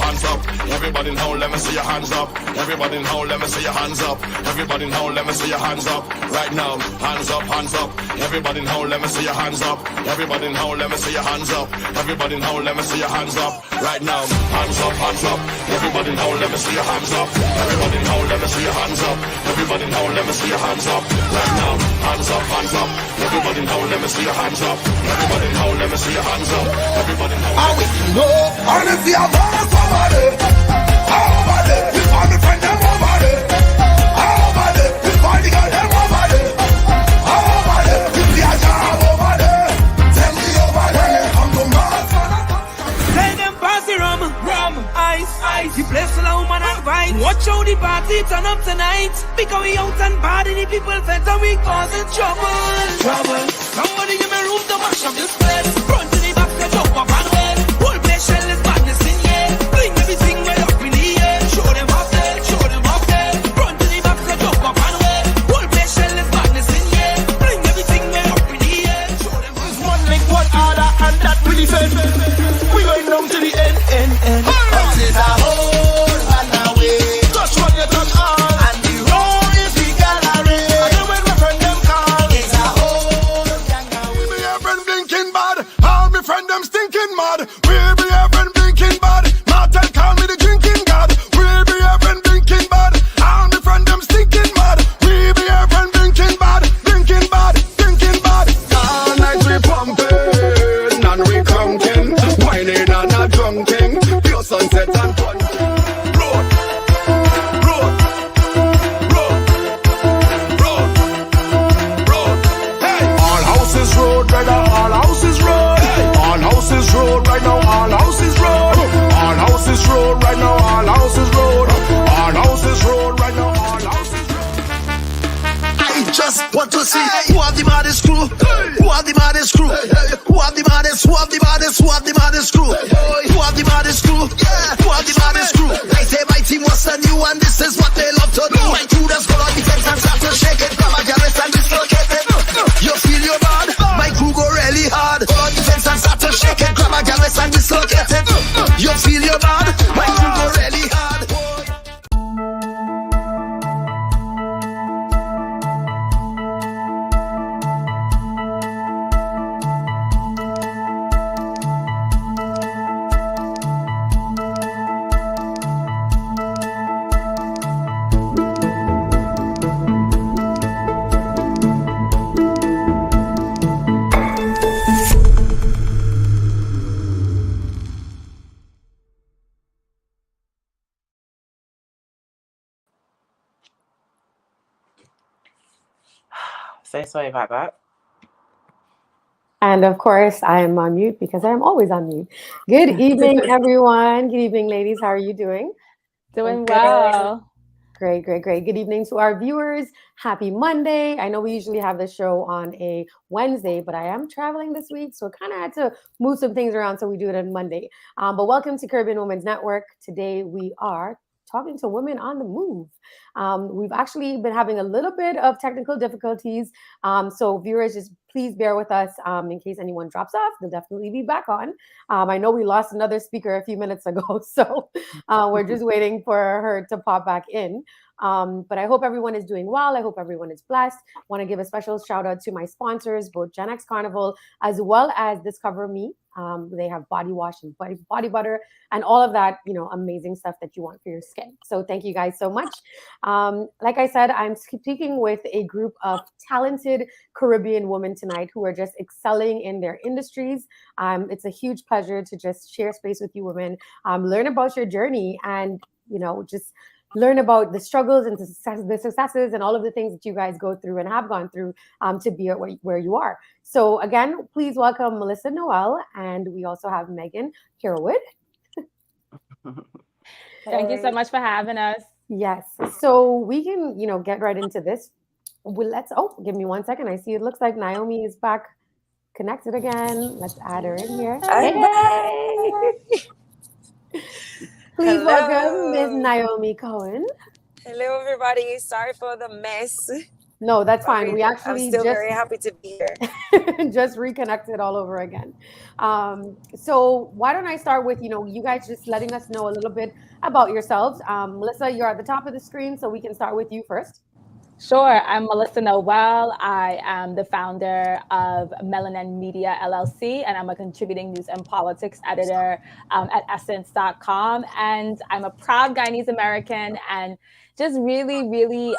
Hands up, everybody now, let me see your hands up. Everybody now, let me see your hands up. Everybody now, let me see your hands up. Right now, hands up, hands up. Everybody now, let me see your hands up. Everybody now, let me see your hands up. Everybody now, let me see your hands up. Right now, hands up, hands up. Everybody now, let me see your hands up. Everybody now, let me see your hands up. Everybody now, let me see your hands up. Right now, hands up, hands up. Everybody now, let me see your hands up. Everybody now, let me see your hands up. Everybody now. I will know, and if you have over there, over there, we find the friend them over there, over there, we find the girl them over there, over there, we see a job over there, tell me over there, come to my Tell them pass the rum, ice, the place full of woman and vibes. Watch how the party turn up tonight, because we out and bad and the people fed and we causing trouble. Somebody give me room to mash up this place, front to the back, to jump up and well, whole place shell is madness in here. Bring everything way up in the air. Show them up there, show them up there. Front to the back, so jump up and away. Whole place shell is madness in here. Bring everything way up in the air. Show them up there. One link, one order, and that we defend. We going down to the end. Cause it's a whole run away. Touch one, you touch all. And the road is the gallery. And then when my friend them call, It's a whole gang away. we be a friend blinking bad. All my friend them stinking mad. We be a friend blinking bad. Martin call me the drinking god. We be a friend blinking bad. All my friend them stinking mad. We be a friend blinking bad. Blinking bad. All night we pumping and we crunking, whining and a drunking. Pure sunset and punching. Road. Hey, all houses road, brother. All houses road. All houses road right now. All houses road. All houses road right now. All houses road. All houses road right now. All houses road. I just want to see who are the baddest crew. Who are the baddest crew? Who are the baddest? Who are the baddest? Who are the baddest crew? Who are the baddest crew? Who are the baddest crew? I say my team was a new and this is what they love to do. My crew does go on defense and start to shake it. Grab a garage and dislocate it. You feel your bad? My crew go really hard. Go on defense and start to shake it. Grab a garage and dislocate it. You feel your bad? My crew go really hard. So sorry about that. And of course, I am on mute because I am always on mute. Good evening, everyone. Good evening, ladies. How are you doing? Doing well. Great. Good evening to our viewers. Happy Monday. I know we usually have the show on a Wednesday, but I am traveling this week, so kind of had to move some things around, so we do it on Monday. But welcome to Caribbean Women's Network. Today we are talking to women on the move. We've actually been having a little bit of technical difficulties. So viewers, just please bear with us in case anyone drops off. They'll definitely be back on. I know we lost another speaker a few minutes ago, so we're just waiting for her to pop back in. But I hope everyone is doing well. I hope everyone is blessed. Want to give a special shout out to my sponsors, both Gen X Carnival as well as Discover Me. They have body wash and body butter and all of that, amazing stuff that you want for your skin. So thank you guys so much. Like I said, I'm speaking with a group of talented Caribbean women tonight who are just excelling in their industries. It's a huge pleasure to just share space with you women, learn about your journey and, just learn about the struggles and the successes and all of the things that you guys go through and have gone through to be where you are. So again, please welcome Melissa Noel, and we also have Megan Herewood. Thank you so much for having us. Yes. So we can, get right into this. Give me 1 second. I see it looks like Naomi is back connected again. Let's add her in here. Hey! Please welcome Ms. Naomi Cowan. Hello, everybody. Sorry for the mess. No, that's But fine. We I'm actually still just very happy to be here. just reconnected all over again. So why don't I start with, you guys just letting us know a little bit about yourselves. Melissa, you're at the top of the screen, so we can start with you first. Sure. I'm Melissa Noel. I am the founder of Melanin Media LLC, and I'm a contributing news and politics editor at essence.com. And I'm a proud Guyanese American and just really, really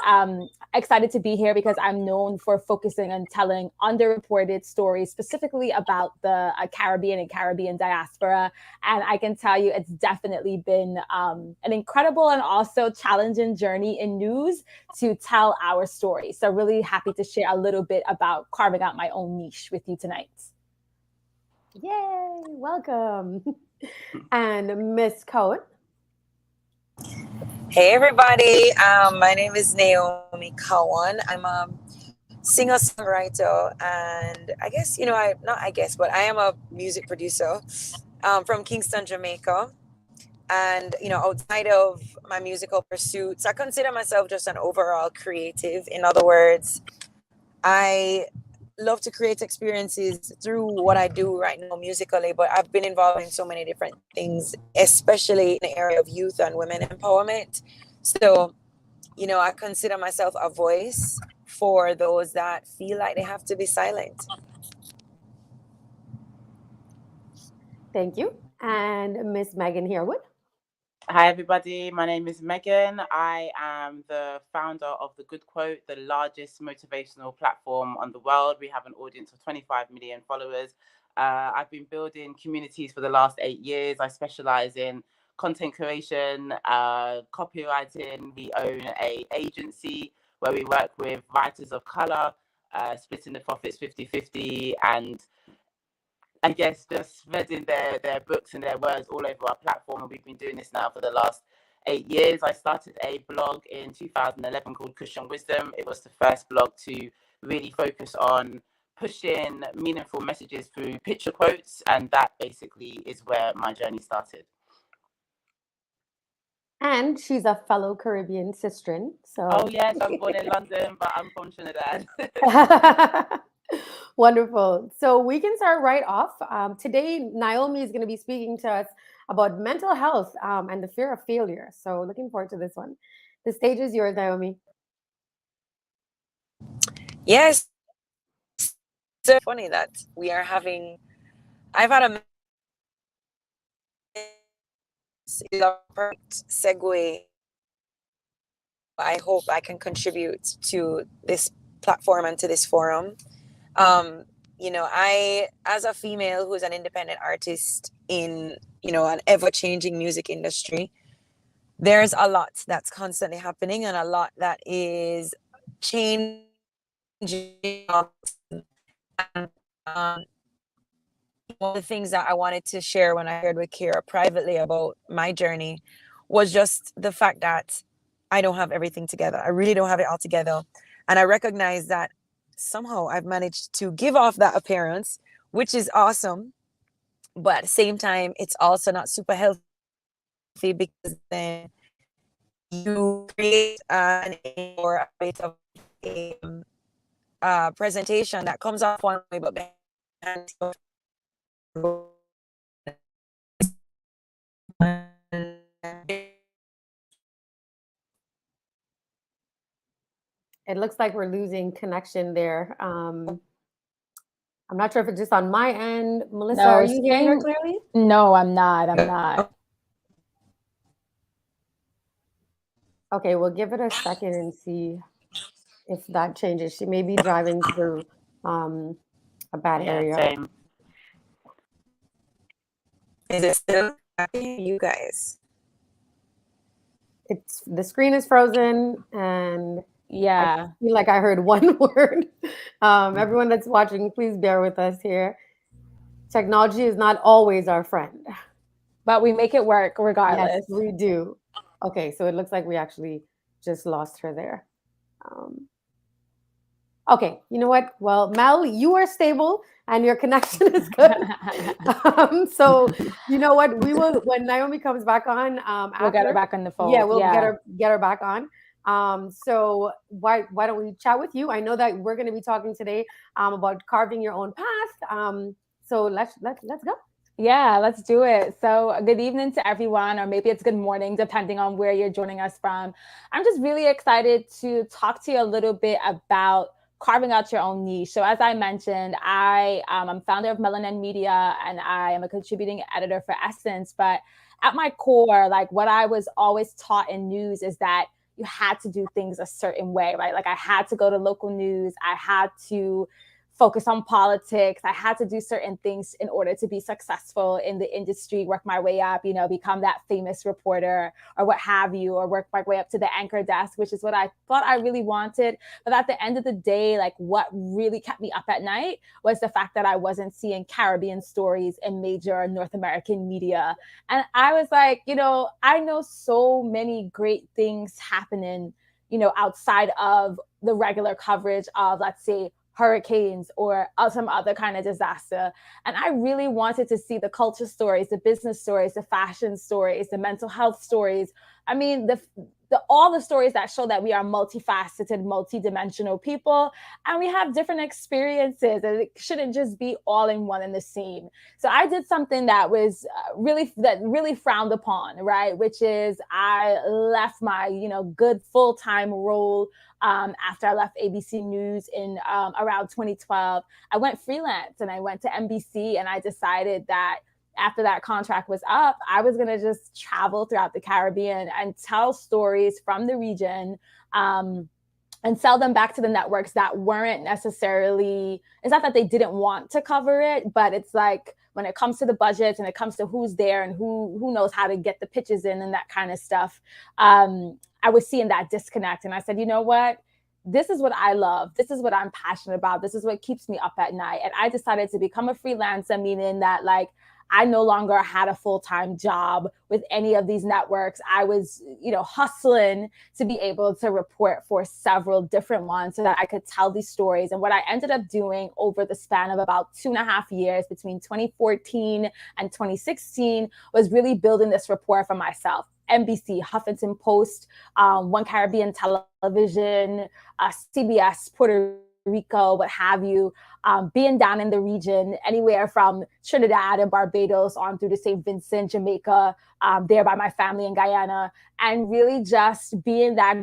excited to be here because I'm known for focusing on telling underreported stories, specifically about the Caribbean and Caribbean diaspora. And I can tell you it's definitely been an incredible and also challenging journey in news to tell our story. So really happy to share a little bit about carving out my own niche with you tonight. Yay, welcome. And Miss Cowan. Hey everybody, my name is Naomi Cowan. I'm a singer-songwriter, and I am a music producer from Kingston, Jamaica. And outside of my musical pursuits, I consider myself just an overall creative. In other words, I love to create experiences through what I do right now musically, but I've been involved in so many different things, especially in the area of youth and women empowerment. So, I consider myself a voice for those that feel like they have to be silent. Thank you. And Miss Megan Herewood. Hi, everybody. My name is Megan. I am the founder of The Good Quote, the largest motivational platform on the world. We have an audience of 25 million followers. I've been building communities for the last 8 years. I specialize in content creation, copywriting. We own an agency where we work with writers of color, splitting the profits 50-50, and I guess just spreading their books and their words all over our platform. And we've been doing this now for the last 8 years. I started a blog in 2011 called Cushion Wisdom. It was the first blog to really focus on pushing meaningful messages through picture quotes. And that basically is where my journey started. And she's a fellow Caribbean sistren. So. Oh, yes, I'm born in London, but I'm from Trinidad. Wonderful. So we can start right off. Today, Naomi is going to be speaking to us about mental health and the fear of failure. So looking forward to this one. The stage is yours, Naomi. Yes. So funny that I've had a perfect segue. I hope I can contribute to this platform and to this forum. I, as a female who's an independent artist in, an ever-changing music industry, there's a lot that's constantly happening and a lot that is changing. One of the things that I wanted to share when I shared with Kira privately about my journey was just the fact that I don't have everything together. I really don't have it all together. And I recognize that somehow I've managed to give off that appearance, which is awesome. But at the same time, it's also not super healthy because then you create an or a bit of a presentation that comes off one way, but behind It looks like we're losing connection there. I'm not sure if it's just on my end. Melissa, are you hearing her clearly? No, I'm not. Okay, we'll give it a second and see if that changes. She may be driving through a bad area. Same. Is it still you guys? The screen is frozen, and yeah, I feel like I heard one word. Everyone that's watching, please bear with us here. Technology is not always our friend, but we make it work regardless. Yes, we do. Okay, so it looks like we actually just lost her there. Okay, you know what? Well, Mel, you are stable and your connection is good. So you know what? We will, when Naomi comes back on, we'll get her back on the phone. Yeah, we'll get her back on. So why don't we chat with you? I know that we're going to be talking today about carving your own path. So let's go. Yeah, let's do it. So good evening to everyone, or maybe it's good morning, depending on where you're joining us from. I'm just really excited to talk to you a little bit about carving out your own niche. So as I mentioned, I'm founder of Melanin Media, and I am a contributing editor for Essence. But at my core, like what I was always taught in news is that you had to do things a certain way, right? Like I had to go to local news. I had to focus on politics. I had to do certain things in order to be successful in the industry, work my way up, become that famous reporter or what have you, or work my way up to the anchor desk, which is what I thought I really wanted. But at the end of the day, like what really kept me up at night was the fact that I wasn't seeing Caribbean stories in major North American media. And I was like, I know so many great things happening, outside of the regular coverage of, let's say, hurricanes or some other kind of disaster. And I really wanted to see the culture stories, the business stories, the fashion stories, the mental health stories. I mean, all the stories that show that we are multifaceted, multidimensional people, and we have different experiences, and it shouldn't just be all in one and the same. So I did something that was really frowned upon, right? Which is I left my, good full-time role after I left ABC News in around 2012. I went freelance and I went to NBC, and I decided that after that contract was up, I was going to just travel throughout the Caribbean and tell stories from the region and sell them back to the networks that weren't necessarily, it's not that they didn't want to cover it, but it's like when it comes to the budgets and it comes to who's there and who knows how to get the pitches in and that kind of stuff, I was seeing that disconnect. And I said, you know what? This is what I love. This is what I'm passionate about. This is what keeps me up at night. And I decided to become a freelancer, meaning that like I no longer had a full-time job with any of these networks. I was, hustling to be able to report for several different ones so that I could tell these stories. And what I ended up doing over the span of about 2.5 years between 2014 and 2016 was really building this rapport for myself. NBC, Huffington Post, One Caribbean Television, CBS, Puerto Rico, what have you, being down in the region, anywhere from Trinidad and Barbados on through to St. Vincent, Jamaica, there by my family in Guyana, and really just being that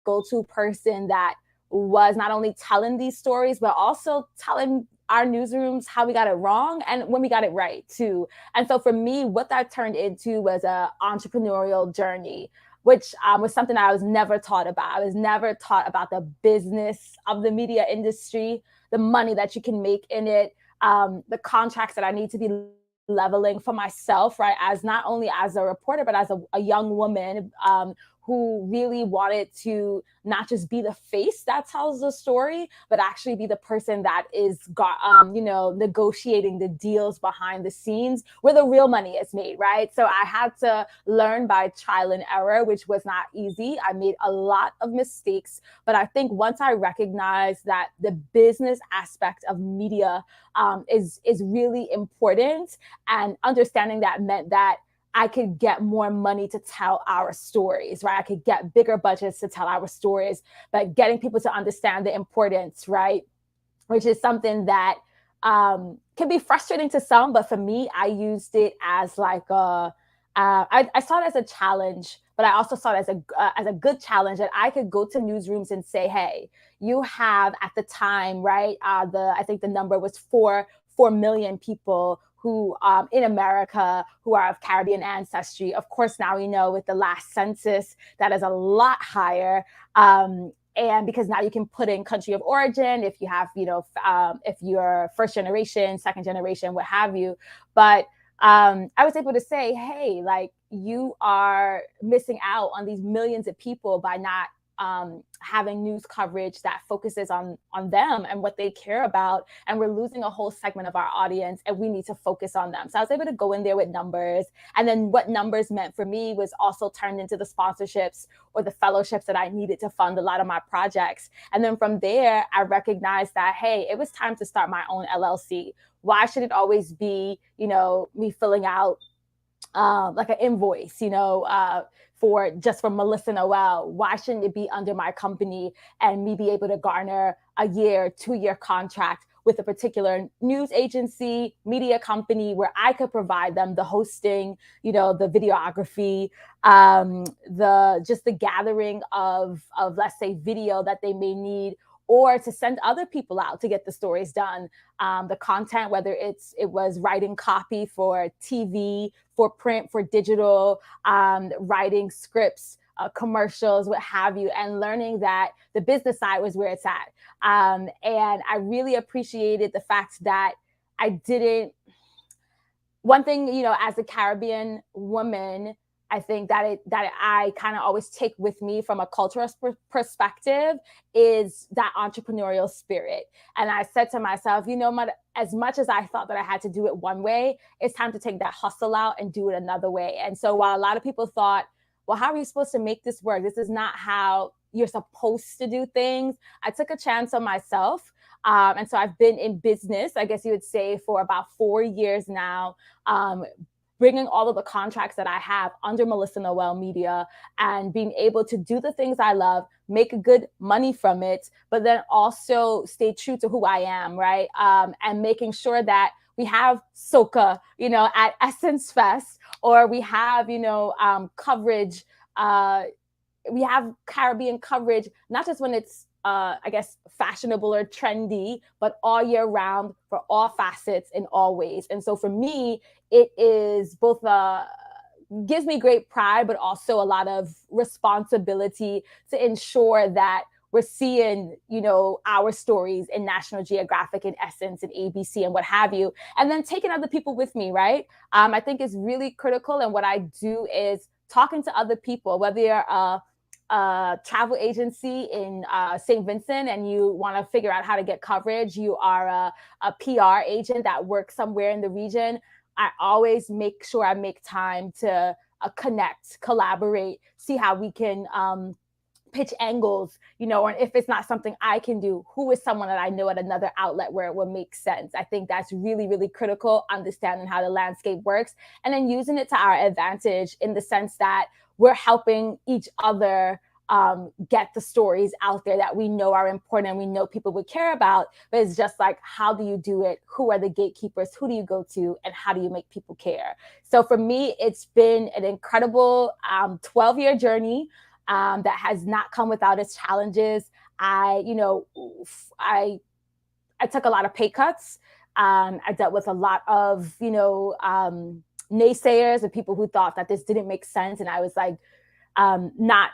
go-to person that was not only telling these stories, but also telling our newsrooms how we got it wrong and when we got it right too. And so for me, what that turned into was an entrepreneurial journey, which was something I was never taught about. I was never taught about the business of the media industry, the money that you can make in it, the contracts that I need to be leveling for myself, right? As not only as a reporter, but as a young woman who really wanted to not just be the face that tells the story, but actually be the person that is negotiating the deals behind the scenes where the real money is made, right? So I had to learn by trial and error, which was not easy. I made a lot of mistakes, but I think once I recognized that the business aspect of media is really important, and understanding that meant that I could get more money to tell our stories, right? I could get bigger budgets to tell our stories, but getting people to understand the importance, right? Which is something that can be frustrating to some, but for me, I used it as like I saw it as a challenge, but I also saw it as a good challenge that I could go to newsrooms and say, hey, you have at the time, right? I think the number was 4 million people who in America who are of Caribbean ancestry. Of course, now we know with the last census that is a lot higher. And because now you can put in country of origin if you have, if you're first generation, second generation, what have you. But I was able to say, hey, like you are missing out on these millions of people by not having news coverage that focuses on them and what they care about. And we're losing a whole segment of our audience, and we need to focus on them. So I was able to go in there with numbers. And then what numbers meant for me was also turned into the sponsorships or the fellowships that I needed to fund a lot of my projects. And then from there, I recognized that, hey, it was time to start my own LLC. Why should it always be, me filling out like an invoice, for Melissa Noel? Why shouldn't it be under my company and me be able to garner a year, 2-year contract with a particular news agency, media company, where I could provide them the hosting, the videography, the gathering of let's say video that they may need, or to send other people out to get the stories done. The content, whether it was writing copy for TV, for print, for digital, writing scripts, commercials, what have you, and learning that the business side was where it's at. And I really appreciated the fact that I didn't, one thing, as a Caribbean woman, I think that I kind of always take with me from a cultural perspective is that entrepreneurial spirit. And I said to myself, as much as I thought that I had to do it one way, it's time to take that hustle out and do it another way. And so while a lot of people thought, well, how are you supposed to make this work? This is not how you're supposed to do things. I took a chance on myself. And so I've been in business, I guess you would say, for about 4 years now, bringing all of the contracts that I have under Melissa Noel Media and being able to do the things I love, make good money from it, but then also stay true to who I am, right? And making sure that we have soca, at Essence Fest, or we have, coverage. We have Caribbean coverage, not just when it's, I guess, fashionable or trendy, but all year round for all facets in all ways. And so for me, it is both gives me great pride, but also a lot of responsibility to ensure that we're seeing, our stories in National Geographic and Essence and ABC and what have you, and then taking other people with me, right? I think is really critical. And what I do is talking to other people, whether you're a travel agency in St. Vincent and you want to figure out how to get coverage, you are a PR agent that works somewhere in the region, I always make sure I make time to connect, collaborate, see how we can pitch angles, or if it's not something I can do, who is someone that I know at another outlet where it will make sense. I think that's really, really critical, understanding how the landscape works and then using it to our advantage in the sense that we're helping each other get the stories out there that we know are important and we know people would care about. But it's just like, how do you do it? Who are the gatekeepers? Who do you go to? And how do you make people care? So for me, it's been an incredible 12-year journey that has not come without its challenges. I took a lot of pay cuts. I dealt with a lot of, naysayers and people who thought that this didn't make sense. And I was like, not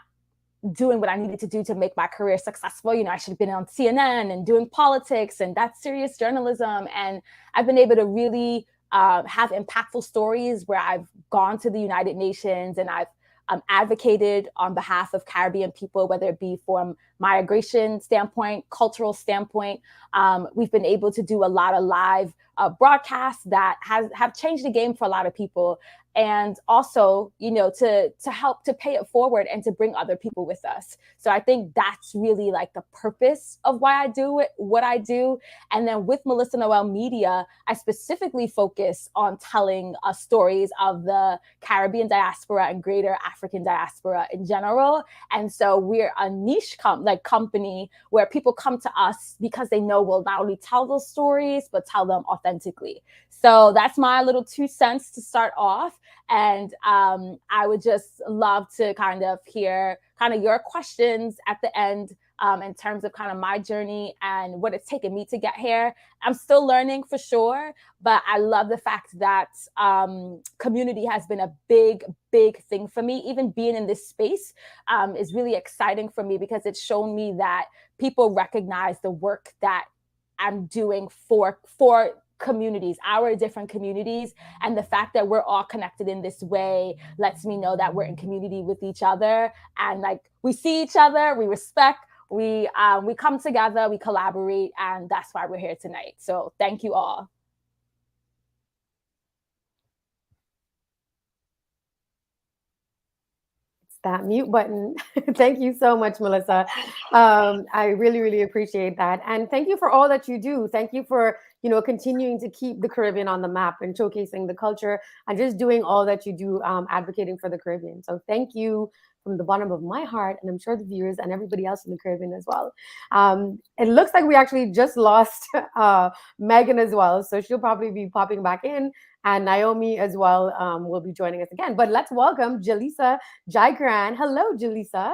doing what I needed to do to make my career successful. I should have been on CNN and doing politics, and that's serious journalism. And I've been able to really have impactful stories where I've gone to the United Nations and I've advocated on behalf of Caribbean people, whether it be from migration standpoint, cultural standpoint. We've been able to do a lot of live broadcasts that have changed the game for a lot of people. And also, to help to pay it forward and to bring other people with us. So I think that's really like the purpose of why I do it, what I do. And then with Melissa Noel Media, I specifically focus on telling stories of the Caribbean diaspora and greater African diaspora in general. And so we're a niche company where people come to us because they know we'll not only tell those stories, but tell them authentically. So that's my little 2 cents to start off. And I would just love to kind of hear kind of your questions at the end in terms of kind of my journey and what it's taken me to get here. I'm still learning for sure, but I love the fact that community has been a big, big thing for me. Even being in this space is really exciting for me because it's shown me that people recognize the work that I'm doing for communities, our different communities. And the fact that we're all connected in this way lets me know that we're in community with each other. And like, we see each other, we respect, we come together, we collaborate, and that's why we're here tonight. So thank you all. That mute button. Thank you so much, Melissa. I really, really appreciate that. And thank you for all that you do. Thank you for continuing to keep the Caribbean on the map and showcasing the culture and just doing all that you do, advocating for the Caribbean. So thank you from the bottom of my heart, and I'm sure the viewers and everybody else in the Caribbean as well. It looks like we actually just lost Megan as well, so she'll probably be popping back in, and Naomi as well will be joining us again. But let's welcome Jalisa Jaikaran. Hello, Jalisa.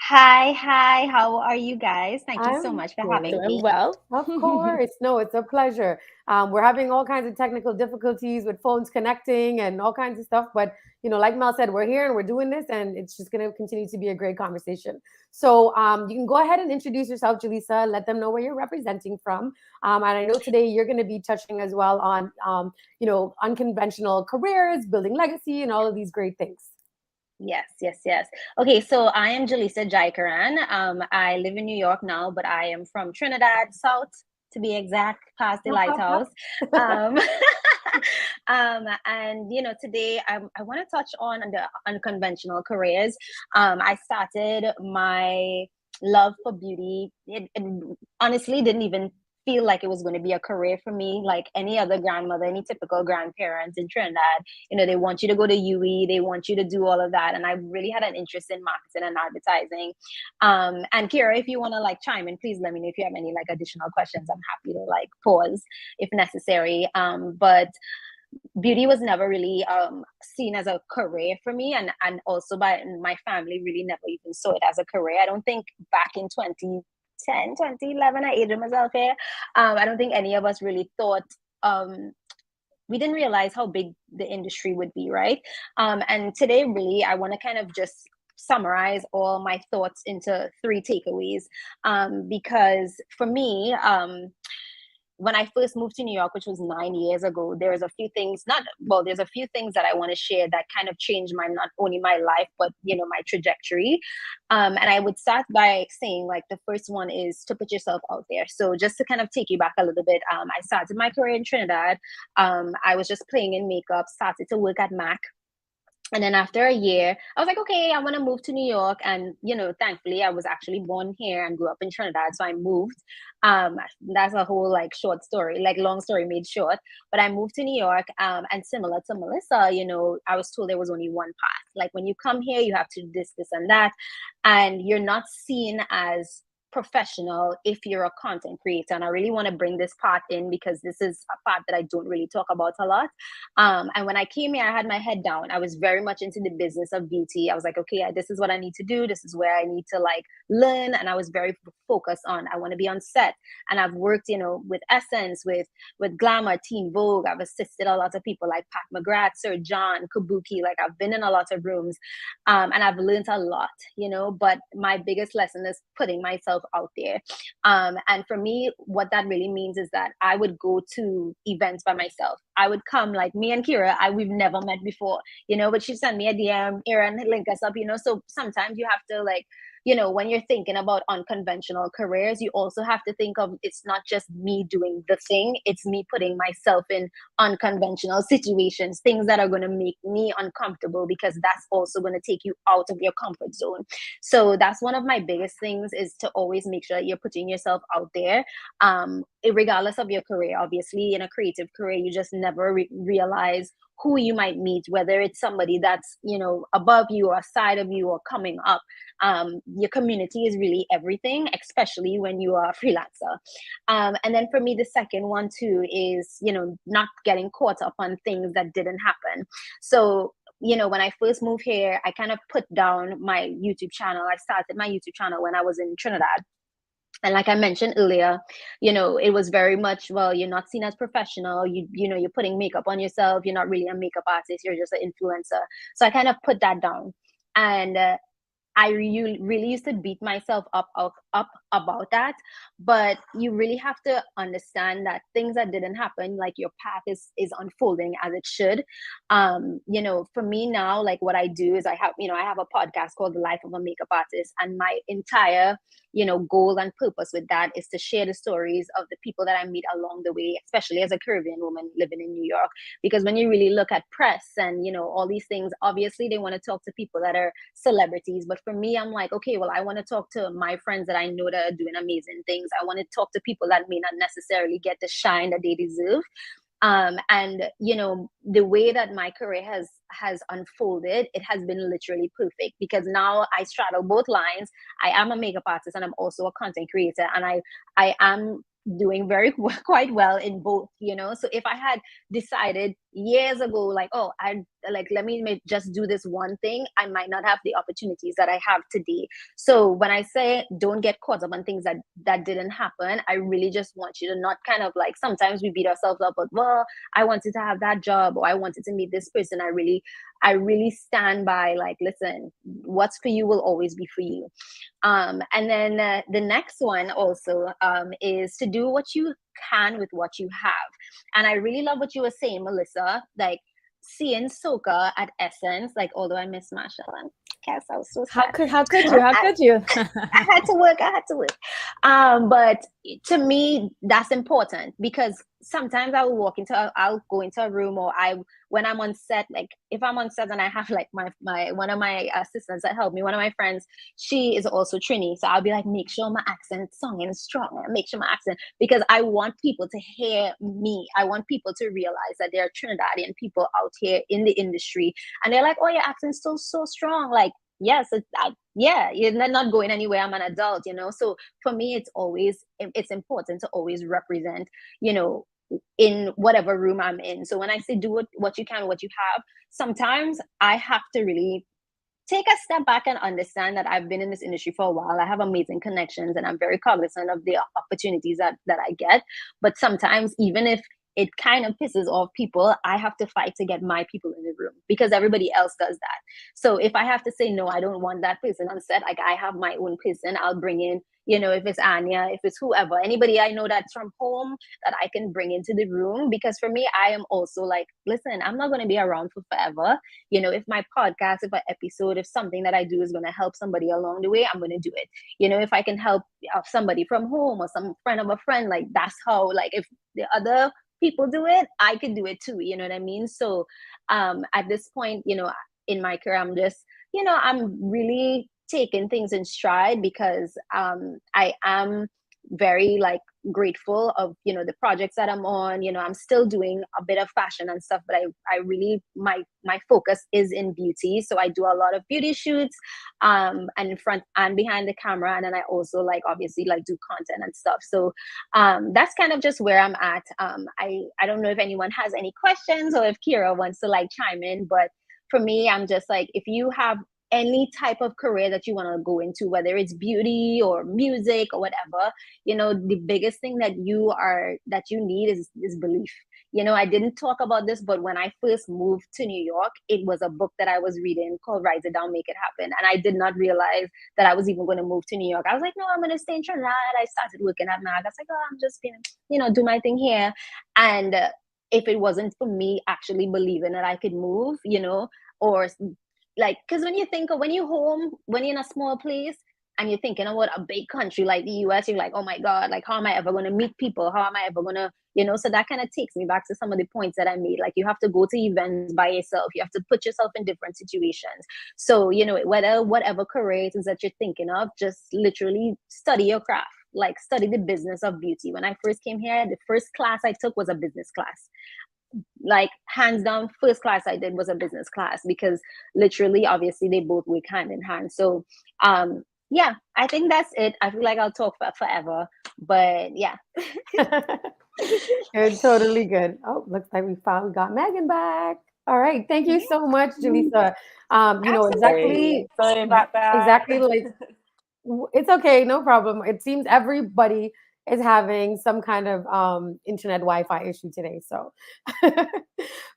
Hi, how are you guys? Thank you so I'm much for having good. Doing me. well. Of course. No, it's a pleasure. We're having all kinds of technical difficulties with phones connecting and all kinds of stuff. But, like Mel said, we're here and we're doing this, and it's just going to continue to be a great conversation. So you can go ahead and introduce yourself, Jalisa. Let them know where you're representing from. And I know today you're going to be touching as well on, unconventional careers, building legacy, and all of these great things. Yes. Okay, so I am Jalisa Jaikaran. I live in New York now, but I am from Trinidad, South to be exact, past the lighthouse. And today I want to touch on the unconventional careers. I started my love for beauty. It honestly didn't even feel like it was going to be a career for me, like any other grandmother, any typical grandparents in Trinidad. They want you to go to UE, they want you to do all of that. And I really had an interest in marketing and advertising. And Kira, if you want to chime in, please let me know if you have any additional questions. I'm happy to pause if necessary. But beauty was never really seen as a career for me, and also by my family really never even saw it as a career. I don't think back in 2010, 2011, I aged myself here. I don't think any of us really thought, we didn't realize how big the industry would be, right? And today, really, I want to kind of just summarize all my thoughts into 3 takeaways. Because for me, when I first moved to New York, which was 9 years ago, there's a few things that I want to share that kind of changed not only my life, but, my trajectory. And I would start by saying, the first one is to put yourself out there. So just to kind of take you back a little bit, I started my career in Trinidad. I was just playing in makeup, started to work at MAC. And then after a year, I was like, okay, I want to move to New York. And, thankfully, I was actually born here and grew up in Trinidad. So I moved. That's a whole short story, long story made short. But I moved to New York. And similar to Melissa, I was told there was only one path. When you come here, you have to do this, this, and that. And you're not seen as professional if you're a content creator. And I really want to bring this part in because this is a part that I don't really talk about a lot. And when I came here, I had my head down. I was very much into the business of beauty. I was like, okay, this is what I need to do. This is where I need to learn. And I was very focused on, I want to be on set. And I've worked, with Essence, with Glamour, Teen Vogue. I've assisted a lot of people like Pat McGrath, Sir John, Kabuki. I've been in a lot of rooms, and I've learned a lot, but my biggest lesson is putting myself out there. And for me, what that really means is that I would go to events by myself. I would come, me and Kira, we've never met before, but she'd send me a DM, Aaron, link us up, so sometimes you have to when you're thinking about unconventional careers, you also have to think of, it's not just me doing the thing, it's me putting myself in unconventional situations, things that are going to make me uncomfortable, because that's also going to take you out of your comfort zone. So that's one of my biggest things, is to always make sure you're putting yourself out there, regardless of your career. Obviously, in a creative career, you just never realize who you might meet, whether it's somebody that's above you or aside of you or coming up. Your community is really everything, especially when you are a freelancer. And then for me, the second one too is not getting caught up on things that didn't happen. So when I first moved here, I kind of put down my YouTube channel. I started my YouTube channel when I was in Trinidad. And like I mentioned earlier, it was very much, well, you're not seen as professional. You're putting makeup on yourself. You're not really a makeup artist. You're just an influencer. So I kind of put that down. And I really used to beat myself up about that. But you really have to understand that things that didn't happen, your path is unfolding as it should. For me now, what I do is I have a podcast called The Life of a Makeup Artist. And my entire, goal and purpose with that is to share the stories of the people that I meet along the way, especially as a Caribbean woman living in New York. Because when you really look at press and, all these things, obviously they want to talk to people that are celebrities. But for me, I'm like, okay, well, I want to talk to my friends that I know that are doing amazing things. I want to talk to people that may not necessarily get the shine that they deserve. And you know, the way that my career has unfolded, it has been literally perfect, because now I straddle both lines. I am a makeup artist and I'm also a content creator, and I am doing quite well in both, you know. So if I had decided years ago, like, oh, I like, let me just do this one thing, I might not have the opportunities that I have today. So when I say don't get caught up on things that didn't happen, I really just want you to not kind of like, sometimes we beat ourselves up, but well, I wanted to have that job, or I wanted to meet this person. I really stand by, like, listen, what's for you will always be for you. And then the next one also is to do what you can with what you have. And I really love what you were saying, Melissa, like seeing soca at Essence, like, although I miss Marshall and Cass, I was so sad. How could you? I had to work. But to me, that's important, because sometimes I'll go into a room, or when I'm on set, like if I'm on set and I have like my one of my assistants that help me, one of my friends, she is also Trini. So I'll be like, make sure my accent song is strong, make sure my accent, because I want people to hear me. I want people to realize that there are Trinidadian people out here in the industry, and they're like, oh, your accent's still so strong. Like, yes, yeah, you're not going anywhere. I'm an adult, you know. So for me, it's important to always represent, you know, in whatever room I'm in. So when I say do what you can, what you have, sometimes I have to really take a step back and understand that I've been in this industry for a while. I have amazing connections and I'm very cognizant of the opportunities that I get. But sometimes, even if it kind of pisses off people, I have to fight to get my people in the room, because everybody else does that. So if I have to say, no, I don't want that person on set, like I have my own person, I'll bring in, you know, if it's Anya, if it's whoever, anybody I know that's from home that I can bring into the room. Because for me, I am also like, listen, I'm not going to be around for forever. You know, if my podcast, if an episode, if something that I do is going to help somebody along the way, I'm going to do it. You know, if I can help somebody from home or some friend of a friend, like that's how, like if the other people do it, I can do it too. You know what I mean? So at this point, you know, in my career, I'm just, you know, I'm really taking things in stride, because I am very like grateful of, you know, the projects that I'm on. You know, I'm still doing a bit of fashion and stuff, but I really, my focus is in beauty. So I do a lot of beauty shoots and in front and behind the camera, and then I also like obviously like do content and stuff. So that's kind of just where I'm at. I don't know if anyone has any questions, or if Kira wants to like chime in, but for me, I'm just like, if you have any type of career that you want to go into, whether it's beauty or music or whatever, you know, the biggest thing that you need is belief. You know, I didn't talk about this, but when I first moved to New York, it was a book that I was reading called Write It Down, Make It Happen. And I did not realize that I was even going to move to New York. I was like, no, I'm going to stay in Trinidad. I started working at MAG. I was like, oh, I'm just going to, you know, do my thing here. And if it wasn't for me actually believing that I could move, you know, or like, because when you're in a small place and you're thinking about a big country like the US, you're like, oh my God, like, how am I ever going to meet people? How am I ever going to, you know? So that kind of takes me back to some of the points that I made. Like, you have to go to events by yourself. You have to put yourself in different situations. So, you know, whatever career it is that you're thinking of, just literally study your craft. Like, study the business of beauty. When I first came here, the first class I took was a business class. Like, hands down, first class I did was a business class, because literally, obviously, they both work hand in hand. So yeah, I think that's it. I feel like I'll talk for forever, but yeah. You're totally good. Oh, looks like we finally got Megan back. All right, thank you so much, Jalisa. You know exactly. Sorry about that. Exactly, like it's okay, no problem. It seems everybody is having some kind of internet Wi-Fi issue today. So,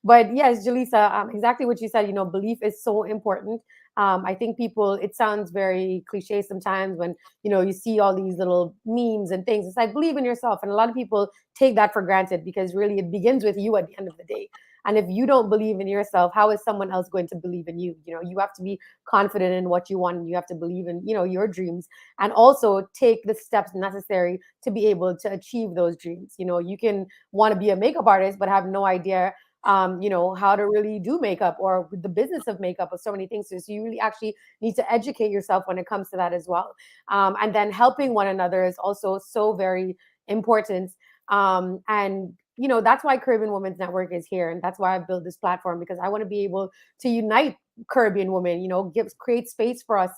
but yes, Jalisa, exactly what you said. You know, belief is so important. I think people, it sounds very cliche sometimes when, you know, you see all these little memes and things. It's like, believe in yourself. And a lot of people take that for granted, because really it begins with you at the end of the day. And if you don't believe in yourself, how is someone else going to believe in you? You know, you have to be confident in what you want, and you have to believe in, you know, your dreams, and also take the steps necessary to be able to achieve those dreams. You know, you can want to be a makeup artist, but have no idea you know, how to really do makeup or the business of makeup or so many things. So you really actually need to educate yourself when it comes to that as well. And then helping one another is also so very important. And you know, that's why Caribbean Women's Network is here, and that's why I built this platform, because I want to be able to unite Caribbean women, you know, create space for us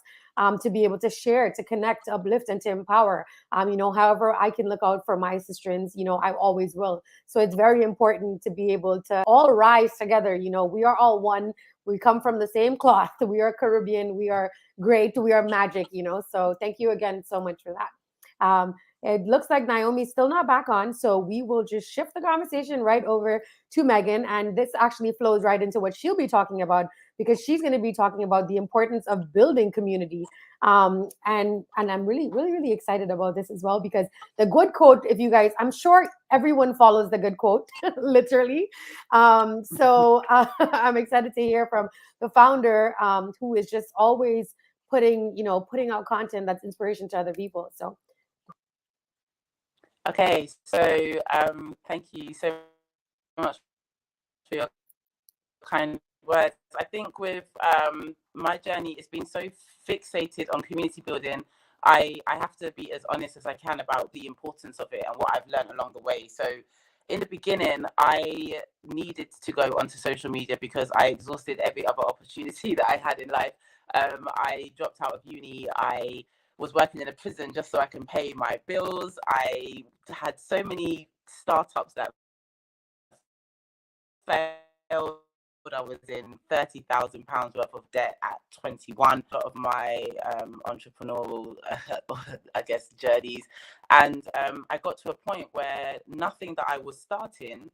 to be able to share, to connect, to uplift, and to empower. You know, however I can look out for my sistrins, you know, I always will. So it's very important to be able to all rise together. You know, we are all one. We come from the same cloth. We are Caribbean. We are great. We are magic, you know. So thank you again so much for that. It looks like Naomi's still not back on, so we will just shift the conversation right over to Megan. And this actually flows right into what she'll be talking about, because she's going to be talking about the importance of building community. And I'm really excited about this as well, because the good quote, if you guys, I'm sure everyone follows the good quote, literally. So I'm excited to hear from the founder, who is just always putting out content that's inspiration to other people. So. Okay, so thank you so much for your kind words. I think with my journey, it's been so fixated on community building. I have to be as honest as I can about the importance of it and what I've learned along the way. So in the beginning, I needed to go onto social media because I exhausted every other opportunity that I had in life. I dropped out of uni. I was working in a prison just so I can pay my bills. I had so many startups that failed. I was in £30,000 worth of debt at 21. A lot of my entrepreneurial, I guess, journeys, and I got to a point where nothing that I was starting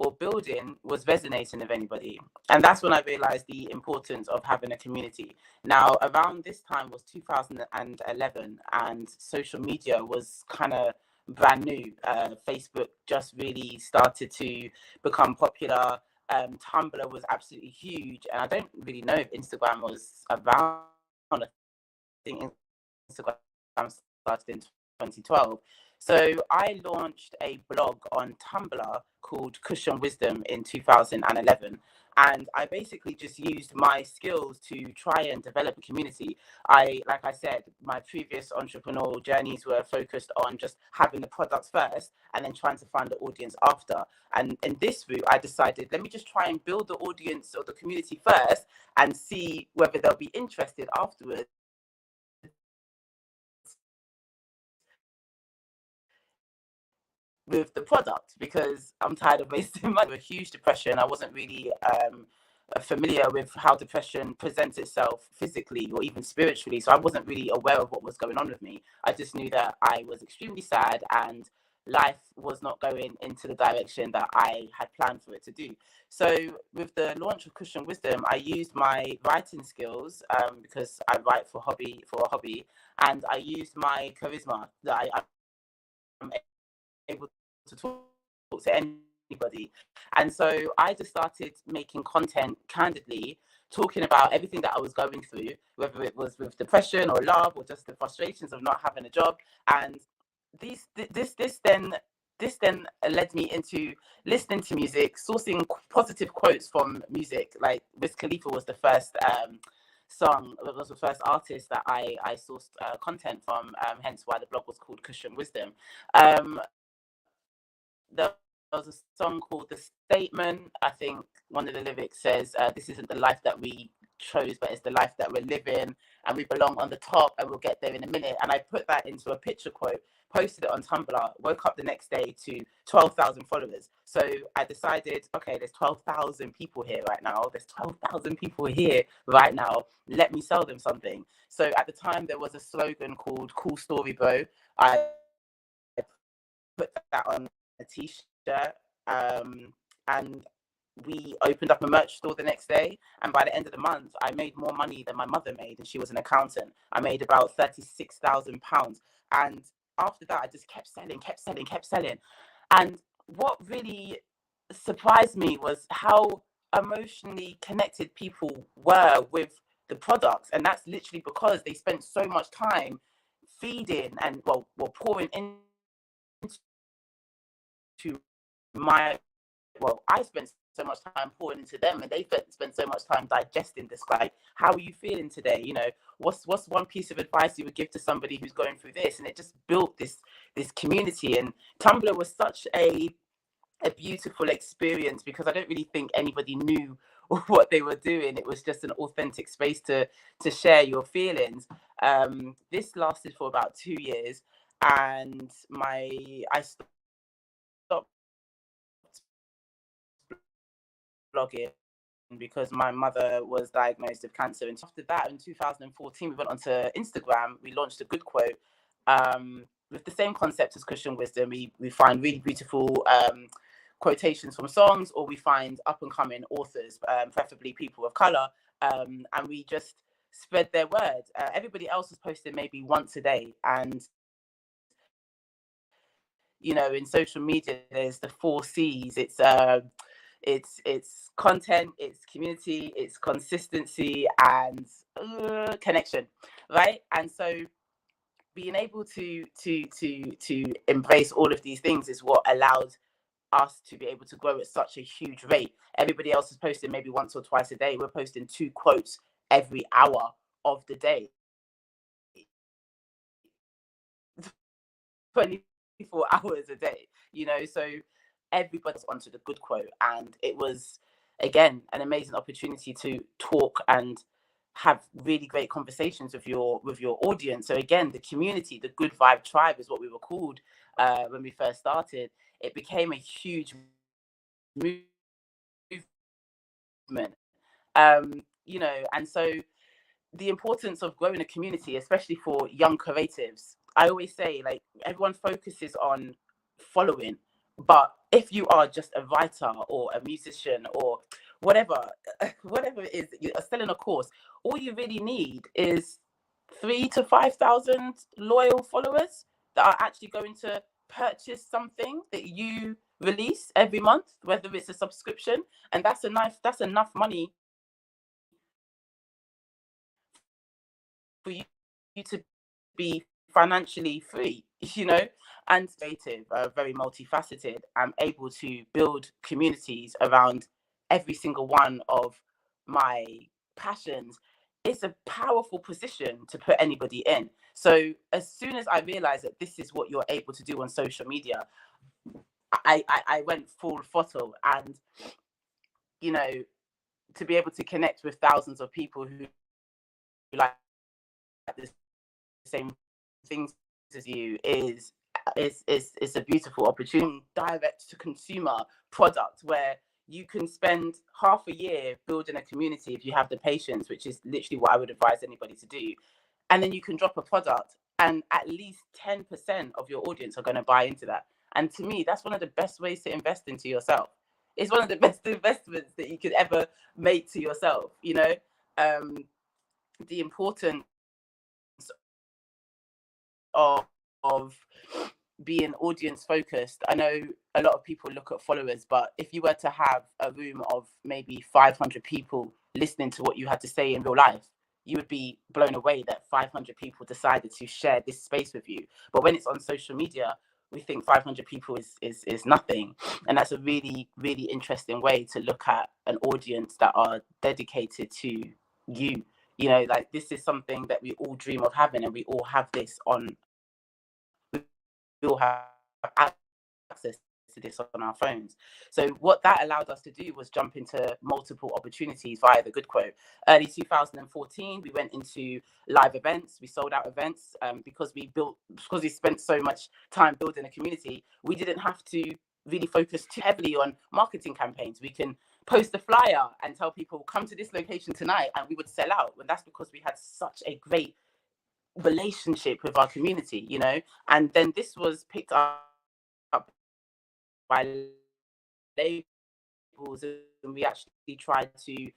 or building was resonating with anybody. And that's when I realized the importance of having a community. Now, around this time was 2011, and social media was kind of brand new. Facebook just really started to become popular. Tumblr was absolutely huge. And I don't really know if Instagram was around. I think Instagram started in 2012. So I launched a blog on Tumblr called Cushion Wisdom in 2011. And I basically just used my skills to try and develop a community. Like I said, my previous entrepreneurial journeys were focused on just having the products first and then trying to find the audience after. And in this route, I decided, let me just try and build the audience or the community first and see whether they'll be interested afterwards with the product, because I'm tired of wasting money. A huge depression. I wasn't really familiar with how depression presents itself physically or even spiritually, so I wasn't really aware of what was going on with me. I just knew that I was extremely sad and life was not going into the direction that I had planned for it to do. So with the launch of Cushion Wisdom, I used my writing skills because I write for a hobby, and I used my charisma that I'm able to talk to anybody. And so I just started making content candidly, talking about everything that I was going through, whether it was with depression or love or just the frustrations of not having a job. And this then led me into listening to music, sourcing positive quotes from music. Like Wiz Khalifa was the first was the first artist that I sourced content from, hence why the blog was called Cushion Wisdom. There was a song called The Statement. I think one of the lyrics says, this isn't the life that we chose, but it's the life that we're living, and we belong on the top, and we'll get there in a minute. And I put that into a picture quote, posted it on Tumblr, woke up the next day to 12,000 followers. So I decided, okay, there's 12,000 people here right now. There's 12,000 people here right now. Let me sell them something. So at the time, there was a slogan called Cool Story Bro. I put that on a t-shirt, and we opened up a merch store the next day, and by the end of the month I made more money than my mother made, and she was an accountant. I made about £36,000, and after that I just kept selling. And what really surprised me was how emotionally connected people were with the products, and that's literally because they spent so much time feeding and pouring into I spent so much time pouring into them, and they spent so much time digesting this. Like, how are you feeling today? You know, what's one piece of advice you would give to somebody who's going through this? And it just built this community. And Tumblr was such a beautiful experience, because I don't really think anybody knew what they were doing. It was just an authentic space to share your feelings. This lasted for about 2 years, and I stopped blogging because my mother was diagnosed with cancer. And after that, in 2014, we went onto Instagram. We launched a good quote, with the same concept as Christian wisdom. We find really beautiful quotations from songs, or we find up and coming authors, preferably people of color, and we just spread their word. Everybody else was posting maybe once a day, and you know, in social media, there's the 4 C's. It's content, it's community, it's consistency, and connection, right? And so being able to embrace all of these things is what allowed us to be able to grow at such a huge rate. Everybody else is posting maybe once or twice a day. We're posting 2 quotes every hour of the day, 24 hours a day, you know. So everybody's onto the good quote, and it was, again, an amazing opportunity to talk and have really great conversations with your audience. So again, the community, the Good Vibe Tribe, is what we were called when we first started. It became a huge movement, you know. And so the importance of growing a community, especially for young creatives, I always say, like, everyone focuses on following, but if you are just a writer or a musician or whatever it is, you're selling a course, all you really need is 3,000 to 5,000 loyal followers that are actually going to purchase something that you release every month, whether it's a subscription, and that's enough money for you to be financially free, you know. And creative, very multifaceted. I'm able to build communities around every single one of my passions. It's a powerful position to put anybody in. So as soon as I realized that this is what you're able to do on social media, I went full throttle. And you know, to be able to connect with thousands of people who like the same things as you is a beautiful opportunity. Direct to consumer product, where you can spend half a year building a community if you have the patience, which is literally what I would advise anybody to do. And then you can drop a product, and at least 10% of your audience are going to buy into that. And to me, that's one of the best ways to invest into yourself. It's one of the best investments that you could ever make to yourself, you know. The importance of being audience focused. I know a lot of people look at followers, but if you were to have a room of maybe 500 people listening to what you had to say in real life, you would be blown away that 500 people decided to share this space with you. But when it's on social media, we think 500 people is nothing. And that's a really, really interesting way to look at an audience that are dedicated to you. You know, like, this is something that we all dream of having, and we all have this on, we all have access to this on our phones. So what that allowed us to do was jump into multiple opportunities via the Good Quote. Early 2014, we went into live events. We sold out events because we spent so much time building a community. We didn't have to really focus too heavily on marketing campaigns. We can post a flyer and tell people, come to this location tonight, and we would sell out. And that's because we had such a great relationship with our community, you know. And then this was picked up by labels, and we actually tried to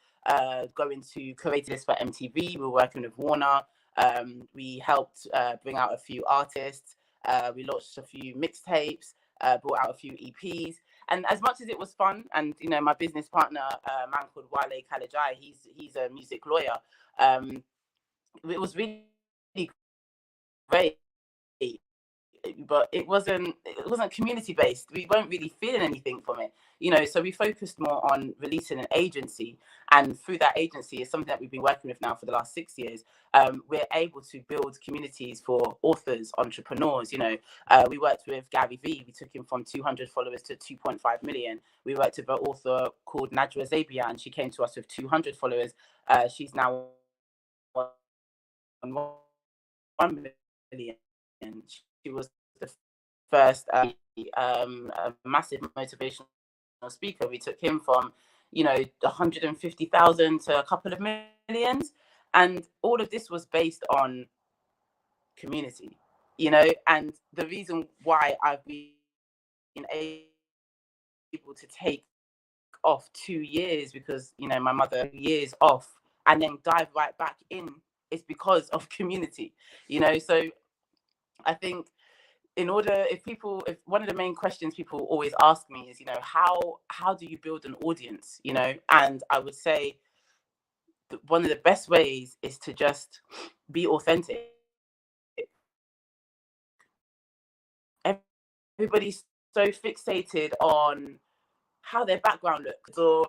go into creating this for MTV. We were working with Warner. We helped bring out a few artists. We launched a few mixtapes, brought out a few EPs. And as much as it was fun, and you know, my business partner, a man called 𝑾𝒐𝒎𝒆, he's a music lawyer. It was really great but it wasn't community based. We weren't really feeling anything from it, so we focused more on releasing an agency, and through that agency is something that we've been working with now for the last 6 years. We're able to build communities for authors, entrepreneurs. We worked with 𝒏 𝒐𝒏. We took him from 200 followers to 2.5 million. We worked with an author called 𝒏 𝒐𝒏, and she came to us with 200 followers. She's now on 1 million. She was the first massive motivational speaker. We took him from 150,000 to a couple of millions, and all of this was based on community. And the reason why I've been able to take off 2 years, because my mother years off and then dive right back in, is because of community. So I think if one of the main questions people always ask me is, how do you build an audience? And I would say one of the best ways is to just be authentic. Everybody's so fixated on how their background looks, or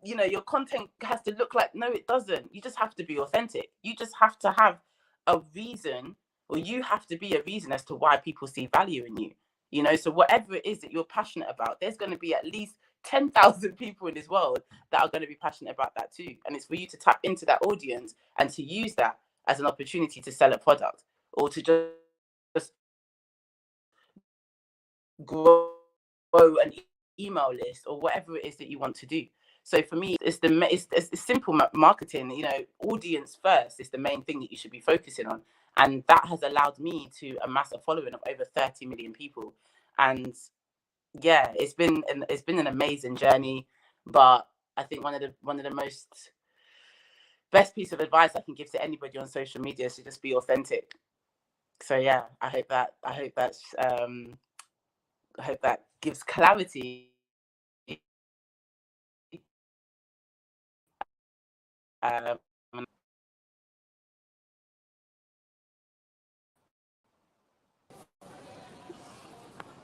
your content has to look like. No, it doesn't. You just have to be authentic. You just have to have a reason, or you have to be a reason as to why people see value in you. So whatever it is that you're passionate about, there's going to be at least 10,000 people in this world that are going to be passionate about that too. And it's for you to tap into that audience and to use that as an opportunity to sell a product, or to just grow an email list, or whatever it is that you want to do. So for me, it's simple marketing. Audience first is the main thing that you should be focusing on, and that has allowed me to amass a following of over 30 million people. And yeah, it's been an amazing journey. But I think one of the most best piece of advice I can give to anybody on social media is to just be authentic. So yeah, I hope that gives clarity. I'm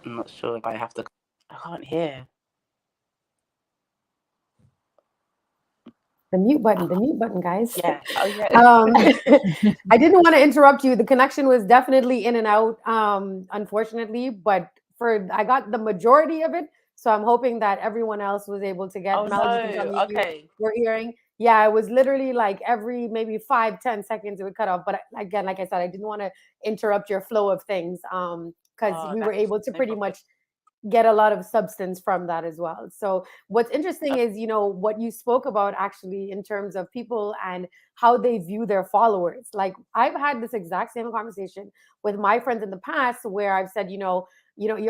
not sure if I have to. I can't hear. The mute button, guys. Yeah. Oh, yeah. I didn't want to interrupt you. The connection was definitely in and out, unfortunately, but I got the majority of it. So I'm hoping that everyone else was able to get. Oh, Melody, no. Okay. We're hearing. Yeah, it was literally like every maybe 5-10 seconds it would cut off. But again, like I said, I didn't want to interrupt your flow of things, because we were able to pretty much get a lot of substance from that as well. So what's interesting is, what you spoke about actually in terms of people and how they view their followers. Like I've had this exact same conversation with my friends in the past, where I've said, you're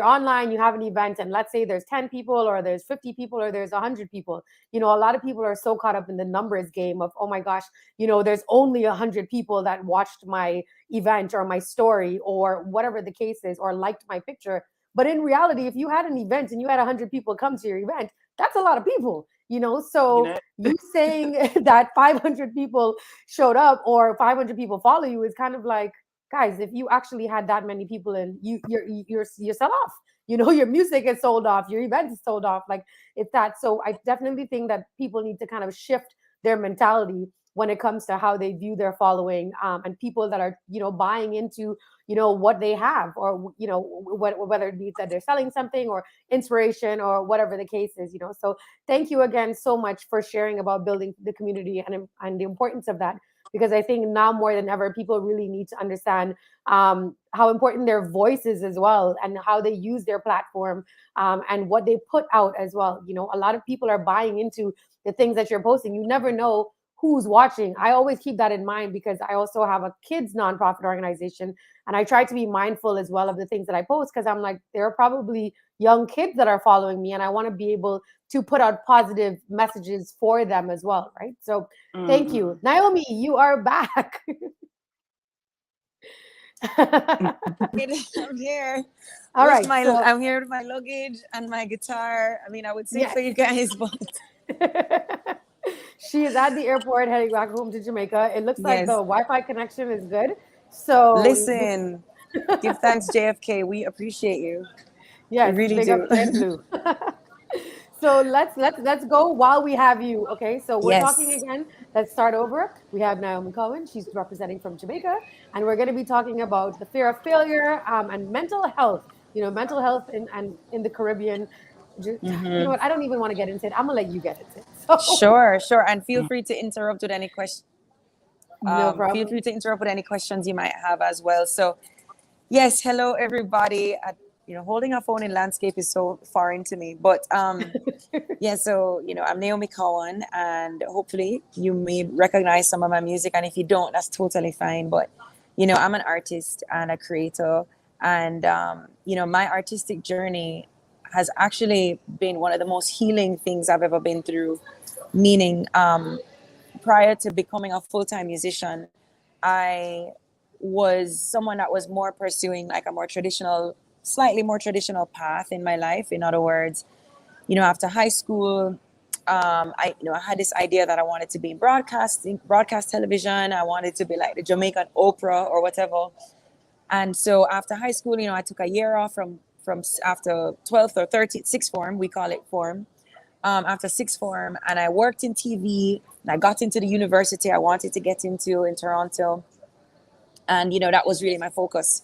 online, you have an event, and let's say there's 10 people or there's 50 people or there's 100 people. A lot of people are so caught up in the numbers game of, oh my gosh, there's only 100 people that watched my event or my story or whatever the case is, or liked my picture. But in reality, if you had an event and you had 100 people come to your event, that's a lot of people, So you saying that 500 people showed up or 500 people follow you is kind of like, guys, if you actually had that many people and you're sell off, your music is sold off, your event is sold off. Like it's that. So I definitely think that people need to kind of shift their mentality when it comes to how they view their following, and people that are, buying into, what they have, or, whether it be that they're selling something or inspiration or whatever the case is, So thank you again so much for sharing about building the community and the importance of that, because I think now more than ever, people really need to understand how important their voice is as well, and how they use their platform, and what they put out as well. A lot of people are buying into the things that you're posting. You never know who's watching. I always keep that in mind, because I also have a kids nonprofit organization, and I try to be mindful as well of the things that I post, because I'm like, there are probably young kids that are following me, and I want to be able to put out positive messages for them as well, right? So thank you. Naomi, you are back. I'm here. All right. I'm here with my luggage and my guitar. I mean, I would sing for you guys, but she is at the airport heading back home to Jamaica. It looks like the Wi-Fi connection is good. So listen, Give thanks, JFK. We appreciate you. Yes, We really big up do. Red Blue. So let's go while we have you. Okay, so we're talking Yes. again. Let's start over. We have Naomi Cowan. She's representing from Jamaica, and we're going to be talking about the fear of failure and mental health. You know, mental health in the Caribbean. You know what? I don't even want to get into it. I'm gonna let you get into it. So Sure, sure. And feel free to interrupt with any question. no Feel problem. free to interrupt with any questions you might have as well. So, yes, hello everybody. Holding a phone in landscape is so foreign to me, but yeah. So I'm Naomi Cowan, and hopefully you may recognize some of my music. And if you don't, that's totally fine. But I'm an artist and a creator, and my artistic journey has actually been one of the most healing things I've ever been through. Meaning, prior to becoming a full-time musician, I was someone that was more pursuing like a more traditional, slightly more traditional path in my life. In other words, after high school, I had this idea that I wanted to be in broadcast television. I wanted to be like the Jamaican Oprah or whatever. And so after high school, I took a year off from after 12th or 13th, sixth form, we call it form. After sixth form, and I worked in TV. And I got into the university I wanted to get into in Toronto, and that was really my focus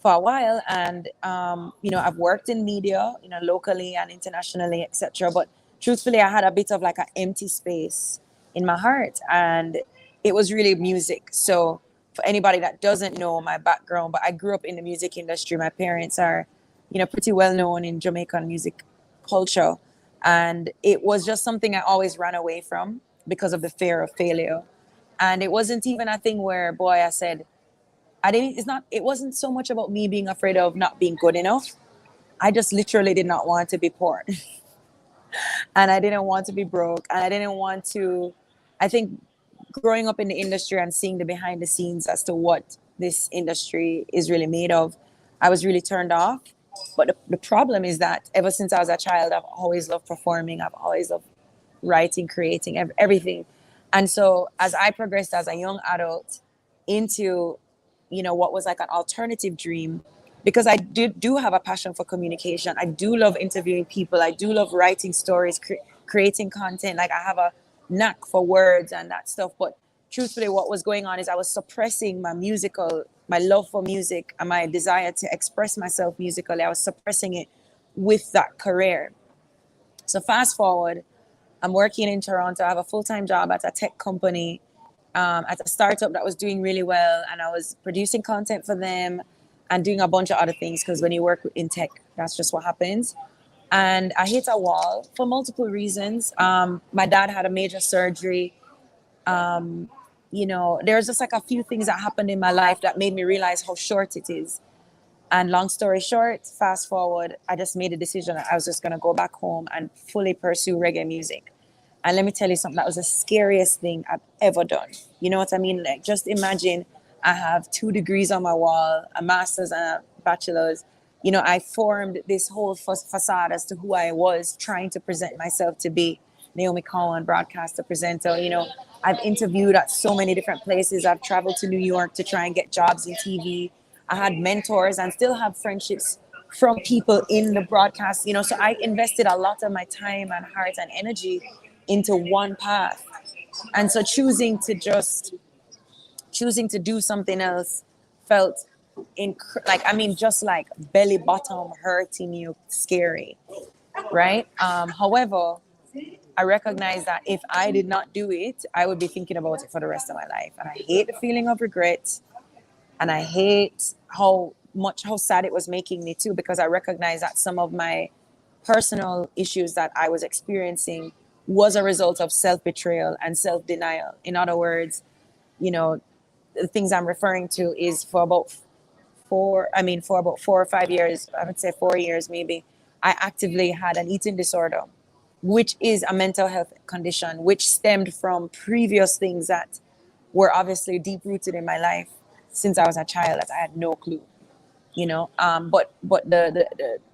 for a while. And I've worked in media, locally and internationally, etc. But truthfully, I had a bit of like an empty space in my heart, and it was really music. So for anybody that doesn't know my background, but I grew up in the music industry. My parents are, pretty well known in Jamaican music culture. And it was just something I always ran away from because of the fear of failure. And it wasn't even a thing where, boy, I said, it wasn't so much about me being afraid of not being good enough. I just literally did not want to be poor. And I didn't want to be broke. And I didn't want to, I think growing up in the industry and seeing the behind the scenes as to what this industry is really made of, I was really turned off. But the problem is that ever since I was a child, I've always loved performing. I've always loved writing, creating, everything. And so as I progressed as a young adult into, what was like an alternative dream, because I do have a passion for communication. I do love interviewing people. I do love writing stories, creating content. Like I have a knack for words and that stuff. But truthfully, what was going on is I was suppressing my love for music and my desire to express myself musically. I was suppressing it with that career. So fast forward, I'm working in Toronto. I have a full-time job at a tech company, at a startup that was doing really well. And I was producing content for them and doing a bunch of other things, because when you work in tech, that's just what happens. And I hit a wall for multiple reasons. My dad had a major surgery. There's just like a few things that happened in my life that made me realize how short it is. And long story short, fast forward, I just made a decision that I was just going to go back home and fully pursue reggae music. And let me tell you something, that was the scariest thing I've ever done. You know what I mean? Like, just imagine I have 2 degrees on my wall, a master's and a bachelor's. I formed this whole facade as to who I was, trying to present myself to be Naomi Cowan, broadcaster, presenter. I've interviewed at so many different places. I've traveled to New York to try and get jobs in TV. I had mentors and still have friendships from people in the broadcast, so I invested a lot of my time and heart and energy into one path. And so choosing to do something else felt just like belly bottom hurting you, scary, right? However, I recognize that if I did not do it, I would be thinking about it for the rest of my life. And I hate the feeling of regret. And I hate how sad it was making me too, because I recognize that some of my personal issues that I was experiencing was a result of self-betrayal and self-denial. In other words, the things I'm referring to is for about 4 or 5 years, I would say 4 years maybe, I actively had an eating disorder, which is a mental health condition, which stemmed from previous things that were obviously deep-rooted in my life since I was a child, that I had no clue, but the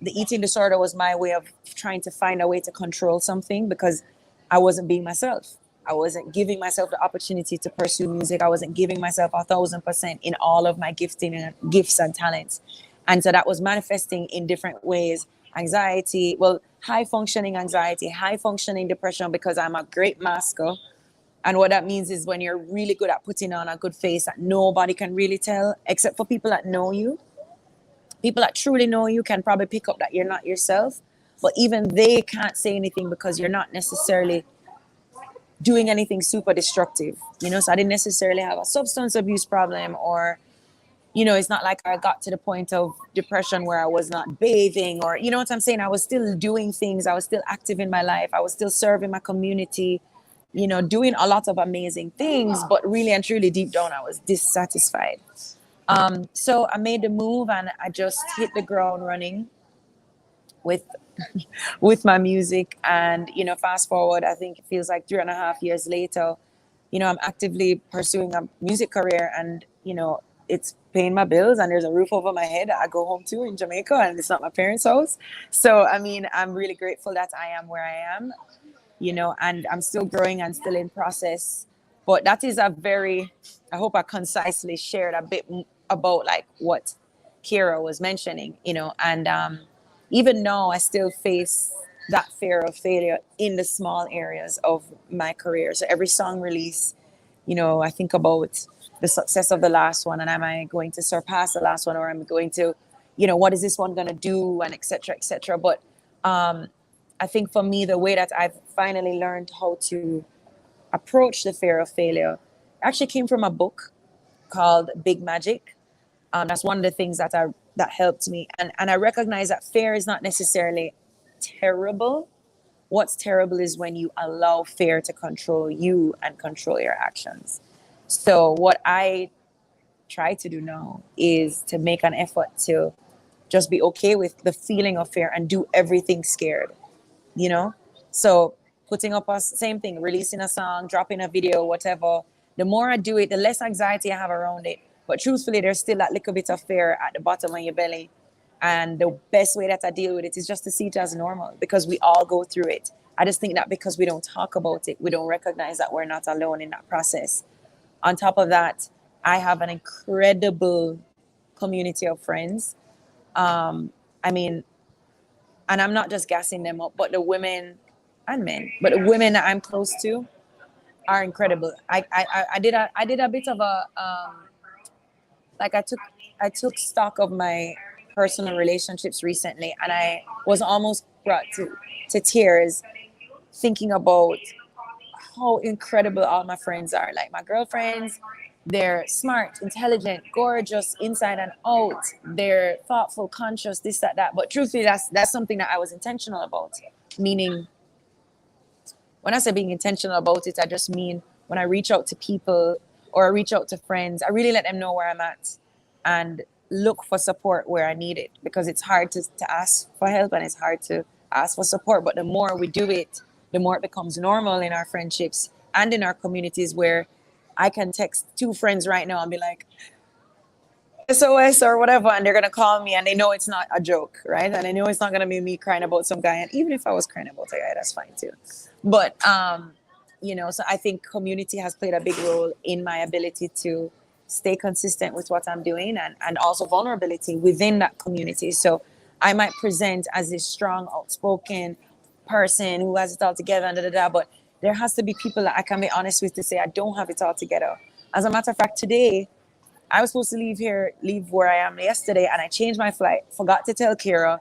eating disorder was my way of trying to find a way to control something, because I wasn't being myself. I wasn't giving myself the opportunity to pursue music. I wasn't giving myself 1,000% in all of my gifting and gifts and talents. And so that was manifesting in different ways. Anxiety, well, high functioning anxiety, high functioning depression, because I'm a great masker. And what that means is when you're really good at putting on a good face that nobody can really tell, except for people that know you. People that truly know you can probably pick up that you're not yourself, but even they can't say anything because you're not necessarily doing anything super destructive, you know. So I didn't necessarily have a substance abuse problem, or, you know, it's not like I got to the point of depression where I was not bathing, or, you know what I'm saying? I was still doing things. I was still active in my life. I was still serving my community, you know, doing a lot of amazing things, but really and truly deep down, I was dissatisfied. So I made the move and I just hit the ground running with with my music. And, you know, fast forward, I think it feels like 3.5 years later, you know, I'm actively pursuing a music career, and, you know, it's paying my bills, and there's a roof over my head that I go home to in Jamaica, and it's not my parents' house. So, I mean, I'm really grateful that I am where I am, you know, and I'm still growing and still in process. But that is a very, I hope I concisely shared a bit about like what Kira was mentioning, you know, and even now I still face that fear of failure in the small areas of my career. So every song release, you know, I think about the success of the last one, and am I going to surpass the last one, or am I going to, you know, what is this one going to do, and et cetera, et cetera. But I think for me, the way that I've finally learned how to approach the fear of failure actually came from a book called Big Magic. That's one of the things that helped me. And I recognize that fear is not necessarily terrible. What's terrible is when you allow fear to control you and control your actions. So what I try to do now is to make an effort to just be okay with the feeling of fear and do everything scared, you know? So putting up same thing, releasing a song, dropping a video, whatever. The more I do it, the less anxiety I have around it. But truthfully, there's still that little bit of fear at the bottom of your belly. And the best way that I deal with it is just to see it as normal, because we all go through it. I just think that because we don't talk about it, we don't recognize that we're not alone in that process. On top of that, I have an incredible community of friends. I mean, and I'm not just gassing them up, but the women and men, but the women that I'm close to are incredible. I did a bit of a like I took stock of my personal relationships recently, and I was almost brought to tears thinking about how incredible all my friends are. Like my girlfriends, they're smart, intelligent, gorgeous inside and out. They're thoughtful, conscious, this, that. But truthfully, that's something that I was intentional about. Meaning, when I say being intentional about it, I just mean when I reach out to people or I reach out to friends, I really let them know where I'm at and look for support where I need it, because it's hard to ask for help and it's hard to ask for support. But the more we do it, the more it becomes normal in our friendships and in our communities, where I can text 2 friends right now and be like, SOS or whatever, and they're going to call me and they know it's not a joke, right? And I know it's not going to be me crying about some guy. And even if I was crying about a guy, that's fine too. But, you know, so I think community has played a big role in my ability to stay consistent with what I'm doing, and also vulnerability within that community. So I might present as this strong, outspoken person who has it all together, but there has to be people that I can be honest with to say I don't have it all together. As a matter of fact, today, I was supposed to leave where I am yesterday, and I changed my flight, forgot to tell Kira,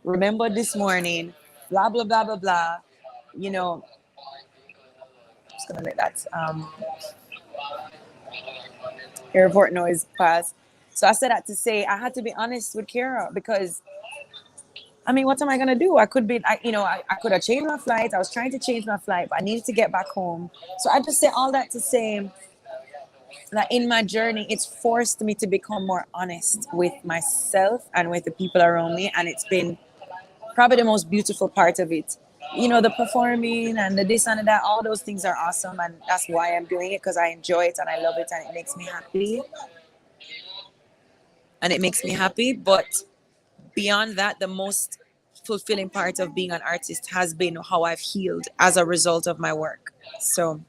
remembered this morning, blah, blah, blah, blah, blah. You know, I'm just going to let that airport noise pass. So I said that to say I had to be honest with Kira, because, I mean, what am I going to do? I could have changed my flight. I was trying to change my flight, but I needed to get back home. So I just say all that to say that in my journey, it's forced me to become more honest with myself and with the people around me. And it's been probably the most beautiful part of it. You know, the performing and the this and the that, all those things are awesome. And that's why I'm doing it, because I enjoy it and I love it and it makes me happy. But beyond that, the most fulfilling part of being an artist has been how I've healed as a result of my work. So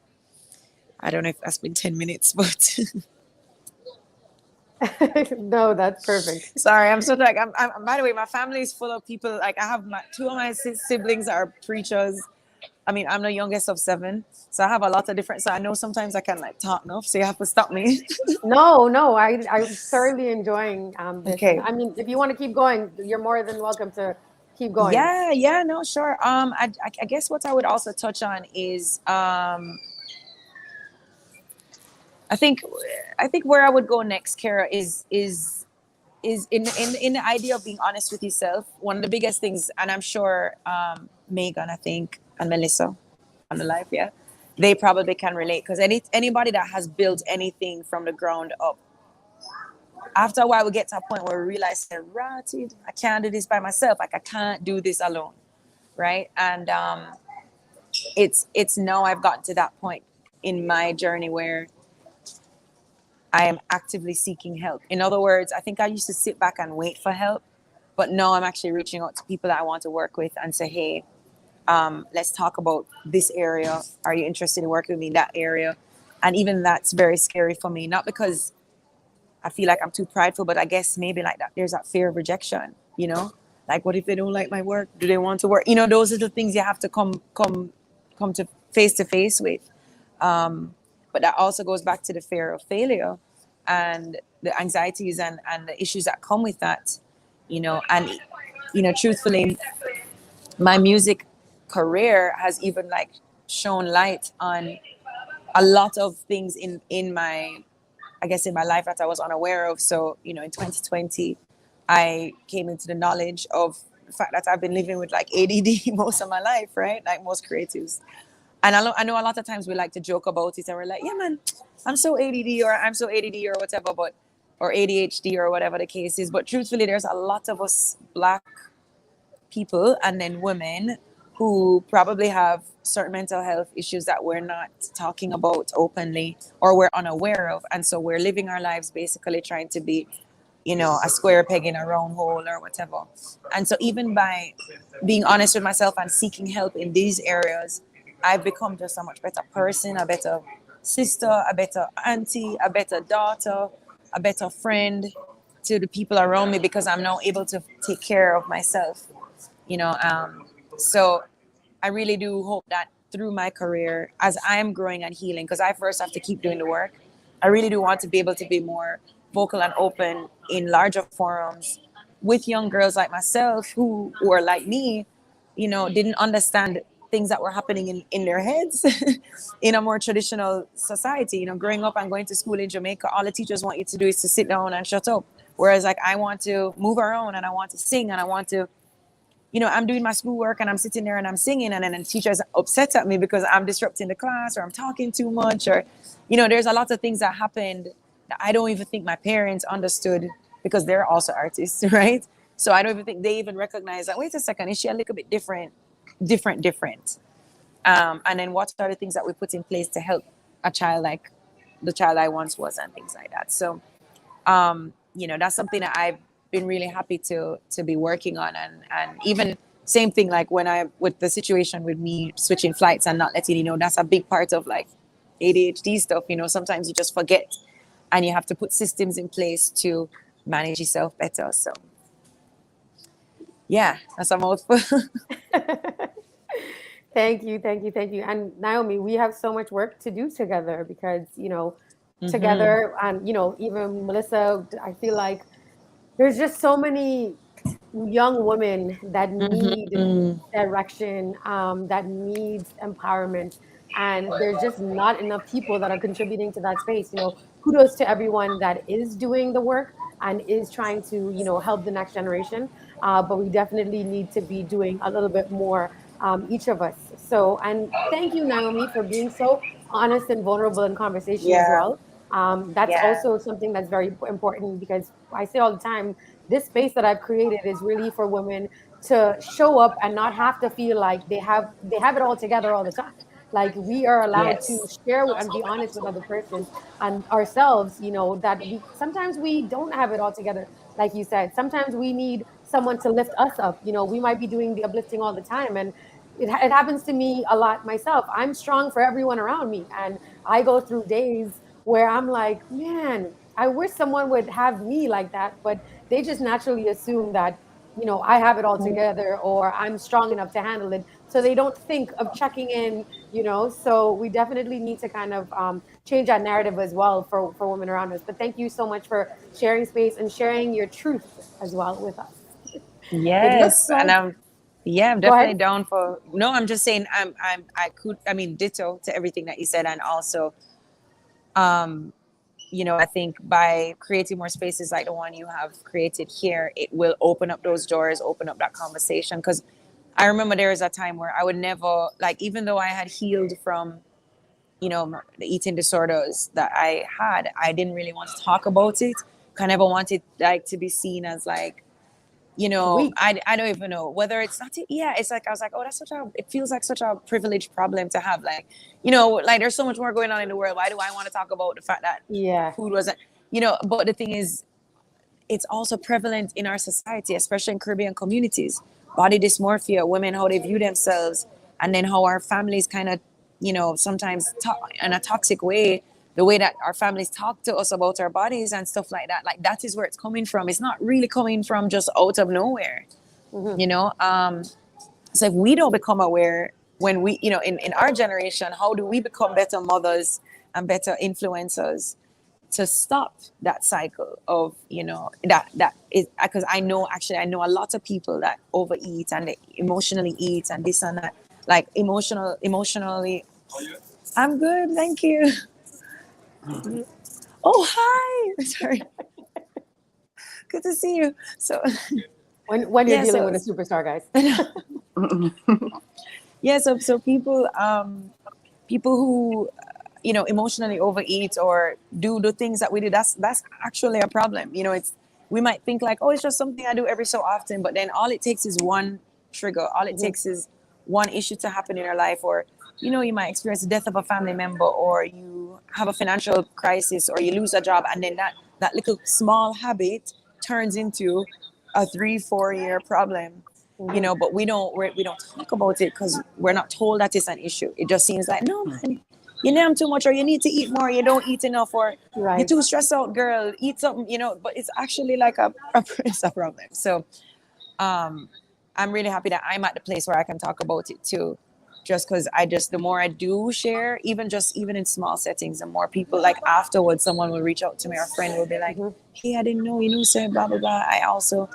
I don't know if that's been 10 minutes, but No, that's perfect. sorry, I'm so like, by the way, my family is full of people. Like I have two of my siblings are preachers. I mean, I'm the youngest of 7, so I have a lot of different. So I know sometimes I can like talk enough, so you have to stop me. No, I'm thoroughly enjoying this. Okay. And I mean, if you want to keep going, you're more than welcome to keep going. Yeah, no, sure. I guess what I would also touch on is I think where I would go next, Kara, is in the idea of being honest with yourself. One of the biggest things, and I'm sure Megan, I think, and Melissa on the live, yeah, they probably can relate, because anybody that has built anything from the ground up, after a while we get to a point where we realize, rotted, I can't do this by myself. Like I can't do this alone, right? And it's now I've gotten to that point in my journey where I am actively seeking help. In other words, I think I used to sit back and wait for help, but now I'm actually reaching out to people that I want to work with and say, hey, let's talk about this area. Are you interested in working with me in that area? And even that's very scary for me, not because I feel like I'm too prideful, but I guess maybe like that there's that fear of rejection, you know? Like, what if they don't like my work? Do they want to work? You know, those are the things you have to come to face with. But that also goes back to the fear of failure and the anxieties and the issues that come with that, you know. And, you know, truthfully, my music career has even like shown light on a lot of things in my life that I was unaware of. So, you know, in 2020, I came into the knowledge of the fact that I've been living with like ADD most of my life, right? Like most creatives. And I know a lot of times we like to joke about it and we're like, yeah, man, I'm so ADD or I'm so ADD or whatever, or ADHD or whatever the case is. But truthfully, there's a lot of us Black people and then women who probably have certain mental health issues that we're not talking about openly or we're unaware of. And so we're living our lives basically trying to be, you know, a square peg in a round hole or whatever. And so even by being honest with myself and seeking help in these areas, I've become just a much better person, a better sister, a better auntie, a better daughter, a better friend to the people around me, because I'm now able to take care of myself, you know. So I really do hope that through my career, as I am growing and healing, because I first have to keep doing the work, I really do want to be able to be more vocal and open in larger forums with young girls like myself who are like me, you know, didn't understand things that were happening in their heads in a more traditional society. You know, growing up and going to school in Jamaica, all the teachers want you to do is to sit down and shut up. Whereas like I want to move around and I want to sing and I want to, you know, I'm doing my schoolwork and I'm sitting there and I'm singing, and then the teacher's upset at me because I'm disrupting the class or I'm talking too much, or, you know, there's a lot of things that happened that I don't even think my parents understood, because they're also artists, right? So I don't even think they even recognize that, wait a second, is she a little bit different? And then what are the things that we put in place to help a child like the child I once was, and things like that. So, you know, that's something that I've been really happy to be working on. And even same thing, like with the situation with me switching flights and not letting you know, that's a big part of like ADHD stuff. You know, sometimes you just forget and you have to put systems in place to manage yourself better. So yeah, that's a mouthful. Thank you. And Naomi, we have so much work to do together, because, you know, together, and, you know, even Melissa, I feel like there's just so many young women that need direction, that needs empowerment. And there's just not enough people that are contributing to that space. You know, kudos to everyone that is doing the work and is trying to, you know, help the next generation. But we definitely need to be doing a little bit more, each of us. So, and thank you, Naomi, for being so honest and vulnerable in conversation as well. That's also something that's very important, because I say all the time, this space that I've created is really for women to show up and not have to feel like they have it all together all the time. Like, we are allowed to share and be honest with other persons and ourselves, you know, that sometimes we don't have it all together. Like you said, sometimes we need someone to lift us up. You know, we might be doing the uplifting all the time, and it happens to me a lot myself. I'm strong for everyone around me, and I go through days where I'm like, man, I wish someone would have me like that, but they just naturally assume that, I have it all together or I'm strong enough to handle it. So they don't think of checking in, So we definitely need to kind of change that narrative as well for women around us. But thank you so much for sharing space and sharing your truth as well with us. It looks Yes, and like, I'm go ahead. definitely down for. No, I'm just saying I mean, ditto to everything that you said, and also, I think by creating more spaces like the one you have created here, it will open up those doors, open up that conversation. Because I remember there was a time where I would never, like, even though I had healed from, the eating disorders that I had, I didn't really want to talk about it. I never wanted like to be seen as like, Weak. I don't even know whether it's not. Yeah, it's like I was like, oh, it feels like such a privileged problem to have. Like, like there's so much more going on in the world. Why do I want to talk about the fact that Yeah. food wasn't, But the thing is, it's also prevalent in our society, especially in Caribbean communities. Body dysmorphia, women, how they view themselves, and then how our families kind of, sometimes talk in a toxic way, the way that our families talk to us about our bodies and stuff like that. Like that is where it's coming from. It's not really coming from just out of nowhere, Mm-hmm. So if we don't become aware when we, in our generation, how do we become better mothers and better influencers to stop that cycle of that is because I know a lot of people that overeat and they emotionally eat and this and that, like emotionally. I'm good, thank you. Oh, hi. Sorry. Good to see you. So When you're yeah, dealing so with a superstar, guys. yeah, so people who emotionally overeat or do the things that we do, that's actually a problem. It's, we might think like, oh, it's just something I do every so often, but then all it takes is one trigger. All it Mm-hmm. takes is one issue to happen in your life, or you might experience the death of a family member, or you have a financial crisis, or you lose a job, and then that little small habit turns into a 3-4 year problem. Mm-hmm. But we don't talk about it because we're not told that it's an issue. It just seems like, no, man, you name too much, or you need to eat more, you don't eat enough, or you're Right. too stressed out, girl, eat something, but it's actually like it's a problem. So I'm really happy that I'm at the place where I can talk about it too, just because the more I do share, even in small settings, the more people, like afterwards someone will reach out to me, or a friend will be like, Mm-hmm. hey, I didn't know, say blah blah blah. I also,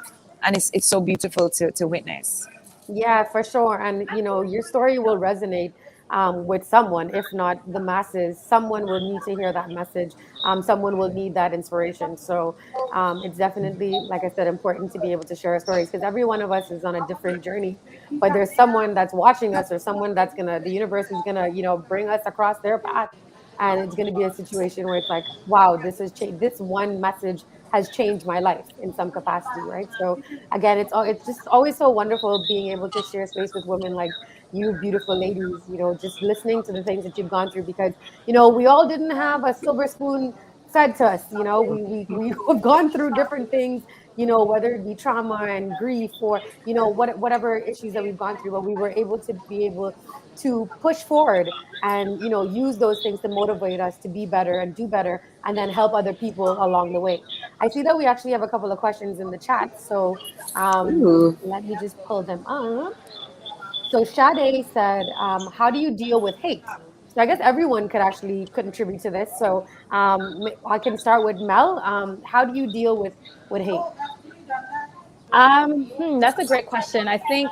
and it's so beautiful to witness. Yeah, for sure. And your story will resonate with someone, if not the masses. Someone will need to hear that message. Someone will need that inspiration. So it's definitely, like I said, important to be able to share our stories because every one of us is on a different journey. But there's someone that's watching us, or someone the universe is gonna, bring us across their path. And it's going to be a situation where it's like, wow, this one message has changed my life in some capacity, right? So again, it's just always so wonderful being able to share space with women like you, beautiful ladies. Just listening to the things that you've gone through because we all didn't have a silver spoon fed to us. We have gone through different things. Whether it be trauma and grief or whatever issues that we've gone through, but we were able to push forward and use those things to motivate us to be better and do better and then help other people along the way. I see that we actually have a couple of questions in the chat, so Ooh. let me just pull them up. So Sade said, how do you deal with hate? So I guess everyone could actually contribute to this. So I can start with Mel. How do you deal with hate? That's a great question. I think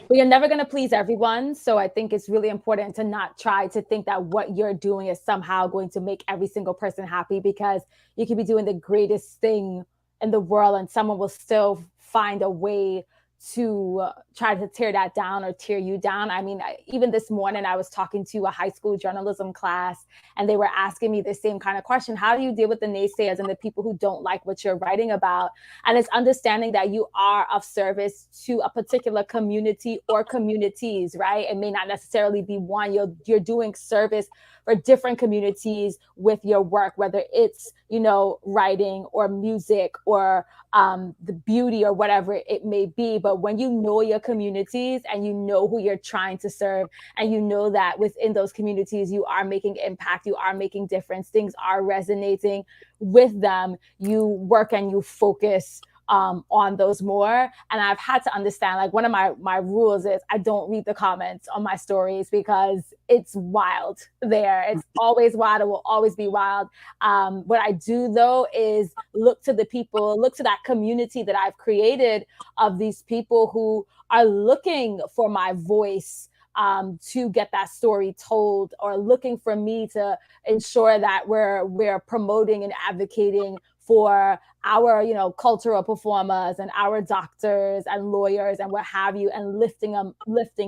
we are never going to please everyone. So I think it's really important to not try to think that what you're doing is somehow going to make every single person happy, because you could be doing the greatest thing in the world and someone will still find a way to try to tear that down or tear you down. I mean, even this morning I was talking to a high school journalism class and they were asking me the same kind of question. How do you deal with the naysayers and the people who don't like what you're writing about? And it's understanding that you are of service to a particular community or communities, right? It may not necessarily be one. You're doing service for different communities with your work, whether it's, you know, writing or music or the beauty or whatever it may be. But when you know your communities and you know who you're trying to serve, and you know that within those communities you are making impact, you are making difference, things are resonating with them, you work and you focus on those more. And I've had to understand, like, one of my rules is I don't read the comments on my stories because it's wild there. It's always wild. It will always be wild. What I do though is look to the people, look to that community that I've created of these people who are looking for my voice to get that story told, or looking for me to ensure that we're promoting and advocating for our, you know, cultural performers and our doctors and lawyers and what have you, and lifting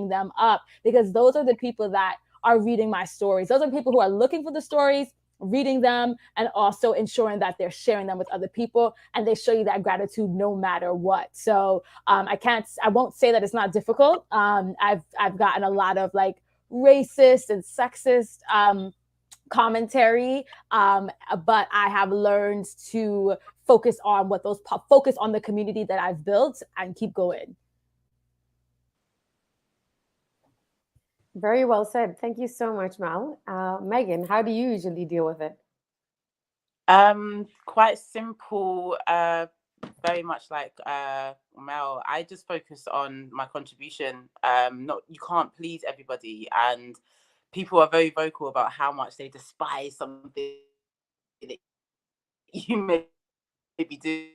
them up, because those are the people that are reading my stories. Those are people who are looking for the stories, reading them, and also ensuring that they're sharing them with other people, and they show you that gratitude no matter what. So I won't say that it's not difficult. I've gotten a lot of like racist and sexist commentary, but I have learned to focus on focus on the community that I've built and keep going. Very well said. Thank you so much, Mel. Megan, how do you usually deal with it? Quite simple. Very much like Mel. I just focus on my contribution. You can't please everybody, and people are very vocal about how much they despise something that you may be doing.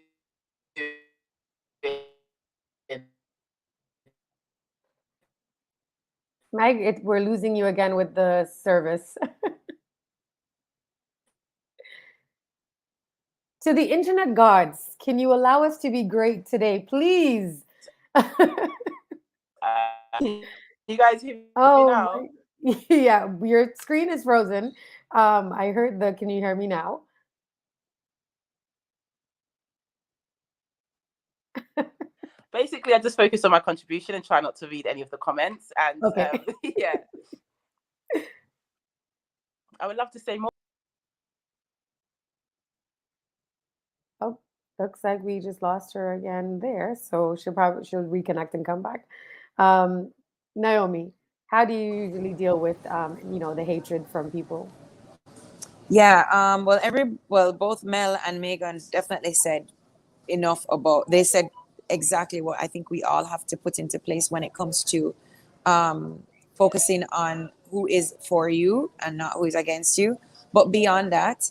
Meg, we're losing you again with the service. To the internet gods, can you allow us to be great today, please? You guys hear me now? Yeah, your screen is frozen. I heard can you hear me now? Basically, I just focus on my contribution and try not to read any of the comments. And okay. Yeah, I would love to say more. Oh, looks like we just lost her again there. So she'll reconnect and come back. Naomi, how do you usually deal with the hatred from people? Yeah, both Mel and Megan definitely said enough about, they said exactly what I think we all have to put into place when it comes to focusing on who is for you and not who is against you. But beyond that,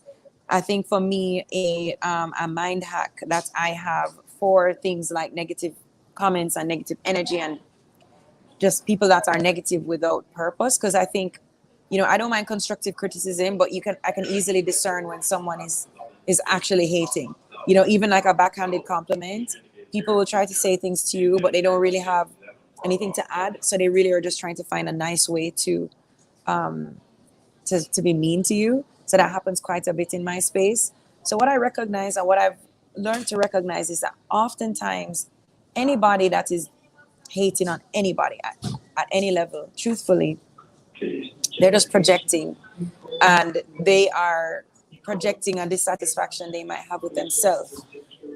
I think for me, a mind hack that I have for things like negative comments and negative energy and just people that are negative without purpose, because I think, I don't mind constructive criticism, but I can easily discern when someone is actually hating. Even like a backhanded compliment, people will try to say things to you, but they don't really have anything to add. So they really are just trying to find a nice way to be mean to you. So that happens quite a bit in my space. So what I recognize and what I've learned to recognize is that oftentimes anybody that is hating on anybody at any level, truthfully, they're just projecting, and they are projecting a dissatisfaction they might have with themselves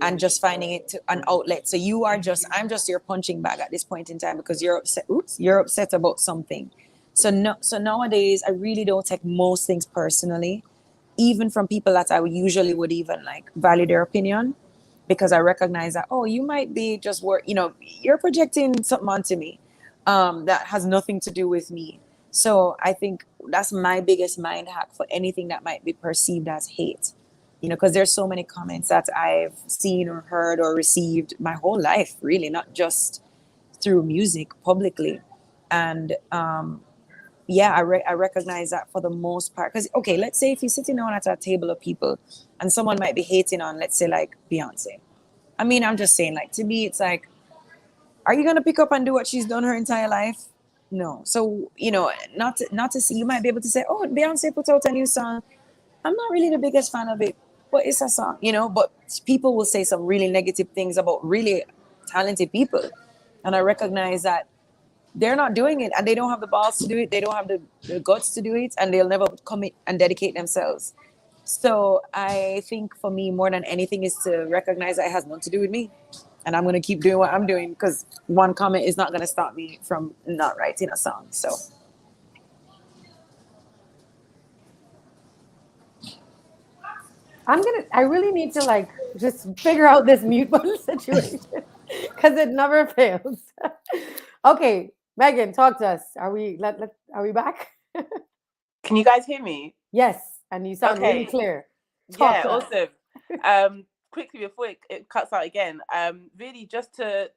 and just finding it an outlet. So I'm just your punching bag at this point in time because you're upset. You're upset about something. So nowadays I really don't take most things personally, even from people that I usually would even like value their opinion, because I recognize that, you might be just you're projecting something onto me that has nothing to do with me. So I think that's my biggest mind hack for anything that might be perceived as hate, because there's so many comments that I've seen or heard or received my whole life, really, not just through music, publicly. And I recognize that for the most part, because, okay, let's say if you're sitting down at a table of people and someone might be hating on, let's say, like Beyonce. I mean, I'm just saying, like, to me, it's like, are you going to pick up and do what she's done her entire life? No. So, not to see, you might be able to say, oh, Beyonce put out a new song. I'm not really the biggest fan of it, but it's a song, but people will say some really negative things about really talented people. And I recognize that they're not doing it, and they don't have the balls to do it. They don't have the guts to do it, and they'll never commit and dedicate themselves. So I think for me, more than anything, is to recognize that it has nothing to do with me. And I'm going to keep doing what I'm doing, because one comment is not going to stop me from not writing a song. So I really need to like just figure out this mute button situation because it never fails. Okay, Megan, talk to us. Are we back? Can you guys hear me? Yes, and you sound really clear. Yeah, awesome. Quickly before it cuts out again, really just to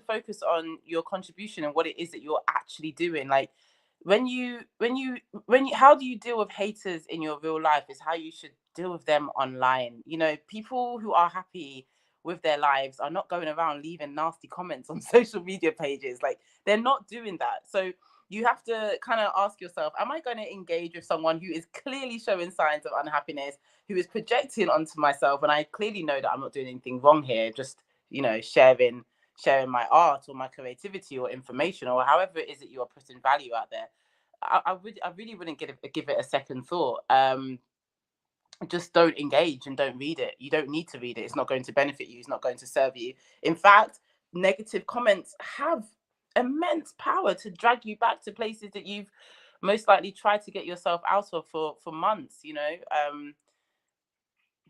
focus on your contribution and what it is that you're actually doing. Like when you how do you deal with haters in your real life is how you should deal with them online. You know, people who are happy with their lives are not going around leaving nasty comments on social media pages. Like they're not doing that. So you have to kind of ask yourself, am I going to engage with someone who is clearly showing signs of unhappiness, who is projecting onto myself, and I clearly know that I'm not doing anything wrong here, just, you know, sharing my art or my creativity or information or however it is that you are putting value out there. I really wouldn't give it a second thought. Just don't engage and don't read it. You don't need to read it. It's not going to benefit you. It's not going to serve you. In fact, negative comments have immense power to drag you back to places that you've most likely tried to get yourself out of for months. You know,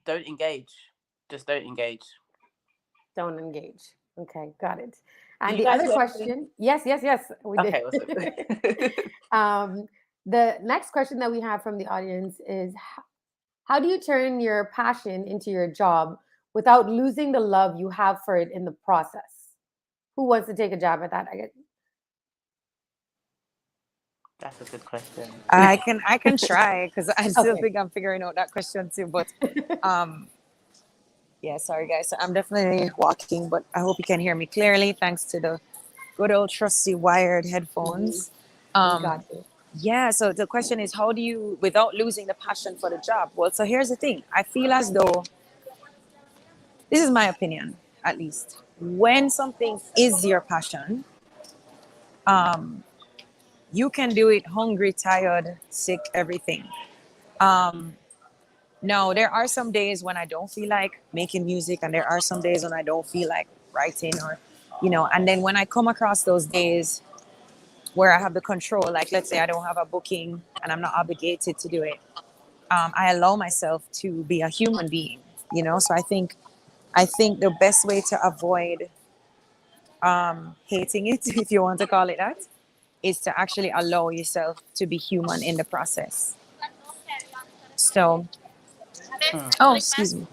don't engage. Just don't engage. Don't engage. Okay, got it. And the other question, yes, we did. Okay, awesome. The next question that we have from the audience is, how do you turn your passion into your job without losing the love you have for it in the process? Who wants to take a jab at that? That's a good question. I can try, because I still think I'm figuring out that question too. But yeah, sorry guys. So I'm definitely walking, but I hope you can hear me clearly thanks to the good old trusty wired headphones. Got you. Yeah, so the question is, how do you, without losing the passion for the job? Well, so here's the thing. I feel as though, this is my opinion, at least, when something is your passion, you can do it hungry, tired, sick, everything. Now, there are some days when I don't feel like making music, and there are some days when I don't feel like writing, or, you know, and then when I come across those days where I have the control, like let's say I don't have a booking and I'm not obligated to do it, I allow myself to be a human being, you know. So I think the best way to avoid hating it, if you want to call it that, is to actually allow yourself to be human in the process. So, oh, excuse me.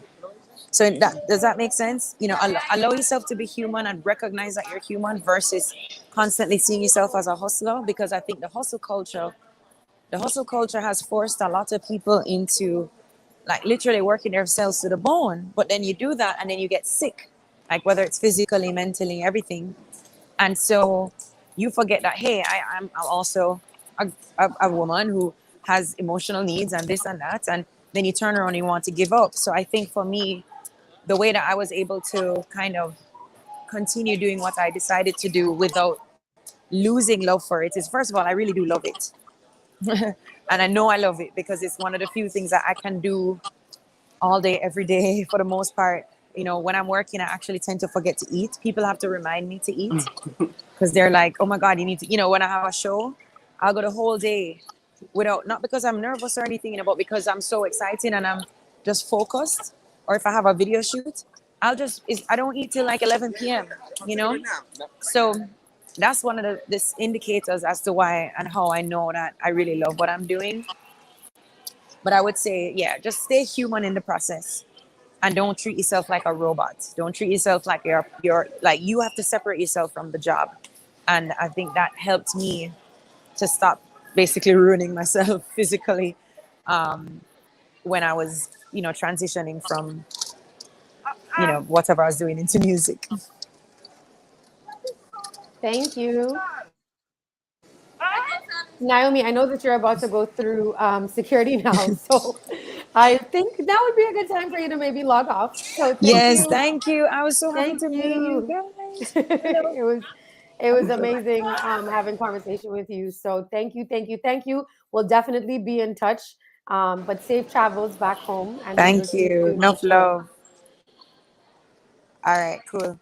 So does that make sense? You know, allow yourself to be human and recognize that you're human versus constantly seeing yourself as a hustler, because I think the hustle culture has forced a lot of people into like literally working themselves to the bone. But then you do that and then you get sick, like whether it's physically, mentally, everything. And so you forget that, hey, I'm also a woman who has emotional needs and this and that. And then you turn around and you want to give up. So I think for me, the way that I was able to kind of continue doing what I decided to do without losing love for it is, first of all, I really do love it. And I know I love it because it's one of the few things that I can do all day, every day, for the most part. You know, when I'm working, I actually tend to forget to eat. People have to remind me to eat because they're like, oh my God, you need to, you know, when I have a show, I'll go the whole day without, not because I'm nervous or anything, you know, but because I'm so excited and I'm just focused. Or if I have a video shoot, I don't eat till like 11 p.m., you know? So that's one of the indicators as to why and how I know that I really love what I'm doing. But I would say, yeah, just stay human in the process and don't treat yourself like a robot. Don't treat yourself like you're like, you have to separate yourself from the job. And I think that helped me to stop basically ruining myself physically when I was, you know, transitioning from, you know, whatever I was doing into music. Thank you. Naomi, I know that you're about to go through security now, so I think that would be a good time for you to maybe log off. So thank you. I was so happy to meet you guys. It was amazing having conversation with you. So thank you, thank you, thank you. We'll definitely be in touch. But safe travels back home, and we'll Thank see you you. soon, I'm Enough sure. love. All right, cool.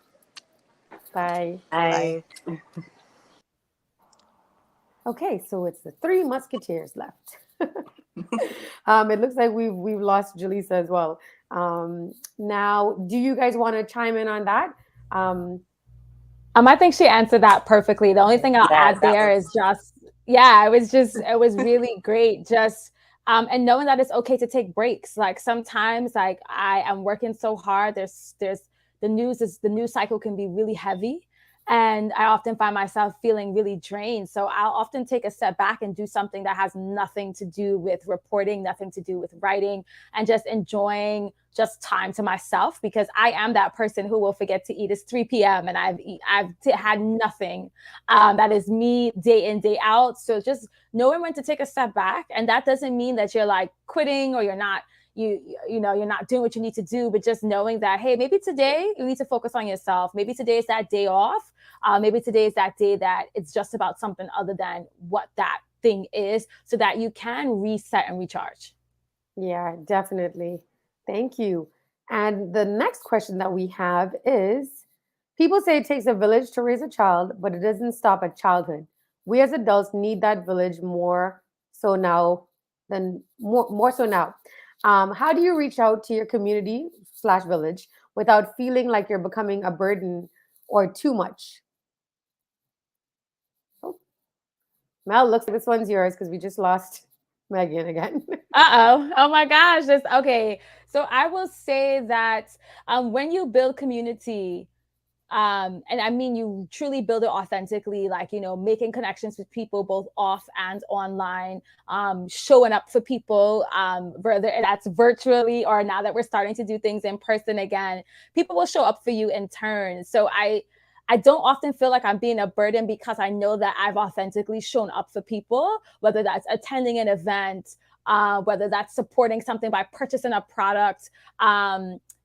Bye. Bye. Okay, so it's the three musketeers left. It looks like we've lost Jalisa as well. Now, do you guys want to chime in on that? I think she answered that perfectly. The only thing I'll Yeah, add there is just, yeah, it was really great. Just, and knowing that it's okay to take breaks. Like sometimes, like I am working so hard. The news cycle can be really heavy. And I often find myself feeling really drained. So I'll often take a step back and do something that has nothing to do with reporting, nothing to do with writing, and just enjoying just time to myself, because I am that person who will forget to eat. It's 3 p.m. and I've had nothing. That is me day in, day out. So just knowing when to take a step back. And that doesn't mean that you're like quitting or you're not you're not doing what you need to do, but just knowing that, hey, maybe today you need to focus on yourself. Maybe today is that day off. Maybe today is that day that it's just about something other than what that thing is, so that you can reset and recharge. Yeah, definitely. Thank you. And the next question that we have is, people say it takes a village to raise a child, but it doesn't stop at childhood. We as adults need that village more so now. How do you reach out to your community slash village without feeling like you're becoming a burden or too much? Oh, Mel, looks like this one's yours because we just lost Megan again. Oh my gosh. Okay. So I will say that when you build community, and I mean, you truly build it authentically, like, making connections with people both off and online, showing up for people, whether that's virtually or now that we're starting to do things in person again, people will show up for you in turn. So I don't often feel like I'm being a burden, because I know that I've authentically shown up for people, whether that's attending an event, whether that's supporting something by purchasing a product,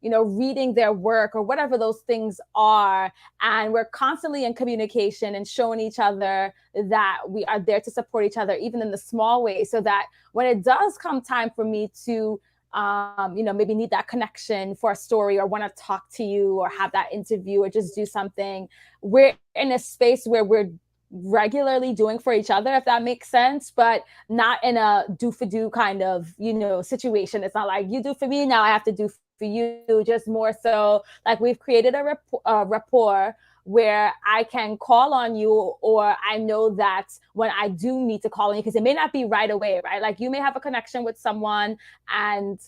reading their work or whatever those things are. And we're constantly in communication and showing each other that we are there to support each other, even in the small ways, so that when it does come time for me to maybe need that connection for a story or want to talk to you or have that interview or just do something, we're in a space where we're regularly doing for each other, if that makes sense, but not in a do for do kind of, situation. It's not like you do for me, now I have to do for you. Just more so like we've created a rapport where I can call on you, or I know that when I do need to call on you, because it may not be right away, right? Like you may have a connection with someone and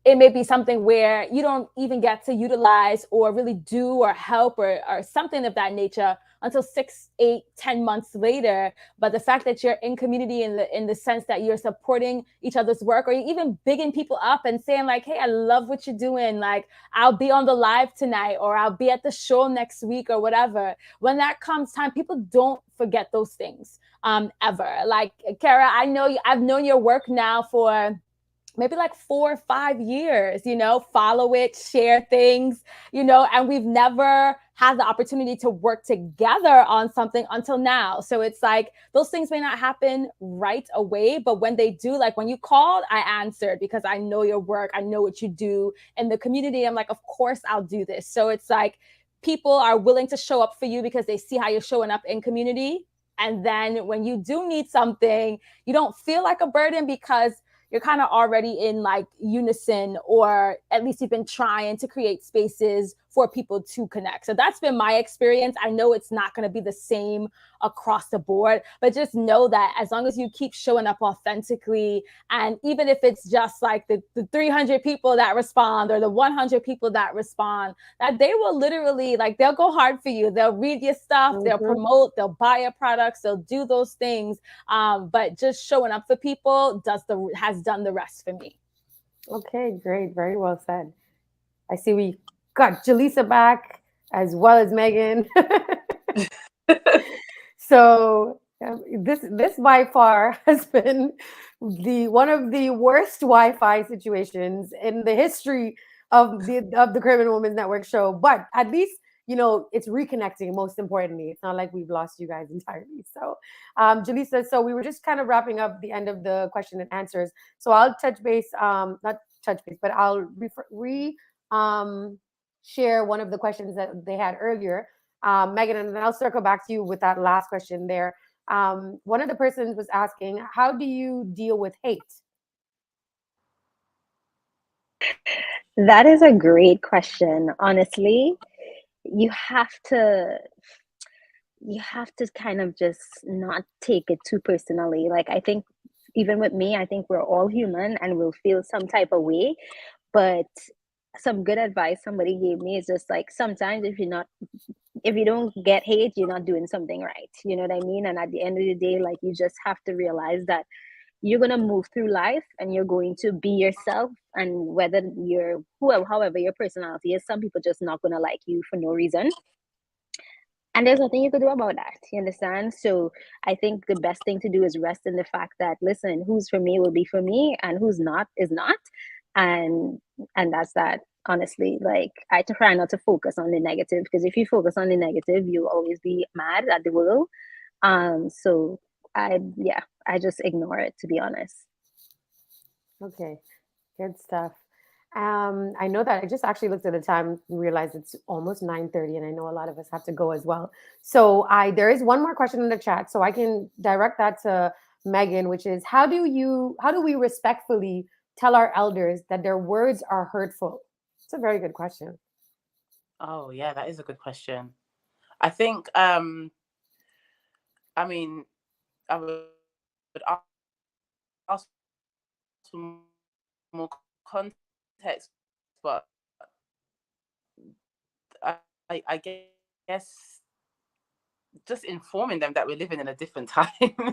it may be something where you don't even get to utilize or really do or help or something of that nature until 6, 8, 10 months later. But the fact that you're in community in the sense that you're supporting each other's work, or even bigging people up and saying like, hey, I love what you're doing. Like, I'll be on the live tonight, or I'll be at the show next week, or whatever. When that comes time, people don't forget those things ever. Like, Kara, I've known your work now for maybe like 4 or 5 years, follow it, share things, and we've never had the opportunity to work together on something until now. So it's like those things may not happen right away, but when they do, like when you called, I answered because I know your work, I know what you do in the community. I'm like, of course I'll do this. So it's like people are willing to show up for you because they see how you're showing up in community. And then when you do need something, you don't feel like a burden because you're kind of already in like unison, or at least you've been trying to create spaces for people to connect. So that's been my experience. I know it's not going to be the same across the board, but just know that as long as you keep showing up authentically, and even if it's just like the 300 people that respond or the 100 people that respond, that they will literally, like, they'll go hard for you. They'll read your stuff, they'll promote, they'll buy your products, they'll do those things. But just showing up for people has done the rest for me. Okay, great. Very well said. I see we got Jalisa back as well as Megan. So this by far has been one of the worst Wi-Fi situations in the history of the Caribbean Women's Network show. But at least you know, it's reconnecting most importantly. It's not like we've lost you guys entirely. So, Jalisa, so we were just kind of wrapping up the end of the question and answers. So I'll touch base, not touch base, but I'll share one of the questions that they had earlier, Megan, and then I'll circle back to you with that last question there. One of the persons was asking, how do you deal with hate? That is a great question. Honestly, you have to kind of just not take it too personally. Like, I think even with me, I think we're all human and we'll feel some type of way. But some good advice somebody gave me is just like, sometimes if you don't get hate, you're not doing something right. You know what I mean? And at the end of the day, like, you just have to realize that you're going to move through life and you're going to be yourself. And whether you're however your personality is, some people just not going to like you for no reason. And there's nothing you could do about that. You understand? So I think the best thing to do is rest in the fact that, listen, who's for me will be for me, and who's not is not. And that's that. Honestly, like, I try not to focus on the negative, because if you focus on the negative, you'll always be mad at the world. So I just ignore it, to be honest. Okay, good stuff. I know that I just actually looked at the time and realized it's almost 9:30, and I know a lot of us have to go as well. So there is one more question in the chat, so I can direct that to Megan, which is, how do we respectfully tell our elders that their words are hurtful? It's a very good question. Oh yeah, that is a good question. I think I mean, I would ask for more context, but I guess just informing them that we're living in a different time,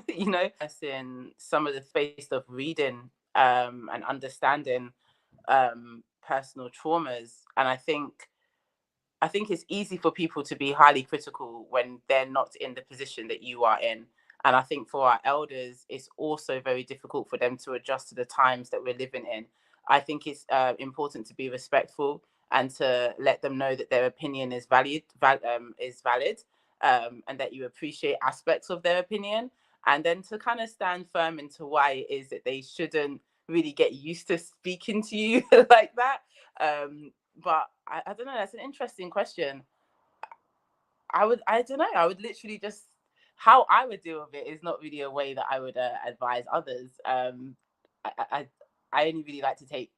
you know, as in some of the space of reading and understanding personal traumas. And I think it's easy for people to be highly critical when they're not in the position that you are in. And I think for our elders, it's also very difficult for them to adjust to the times that we're living in. I think it's important to be respectful and to let them know that their opinion is valid, and that you appreciate aspects of their opinion, and then to kind of stand firm into why it is that they shouldn't really get used to speaking to you like that. But I don't know. That's an interesting question. I don't know. I would literally just, how I would deal with it is not really a way that I would advise others. I only really like to take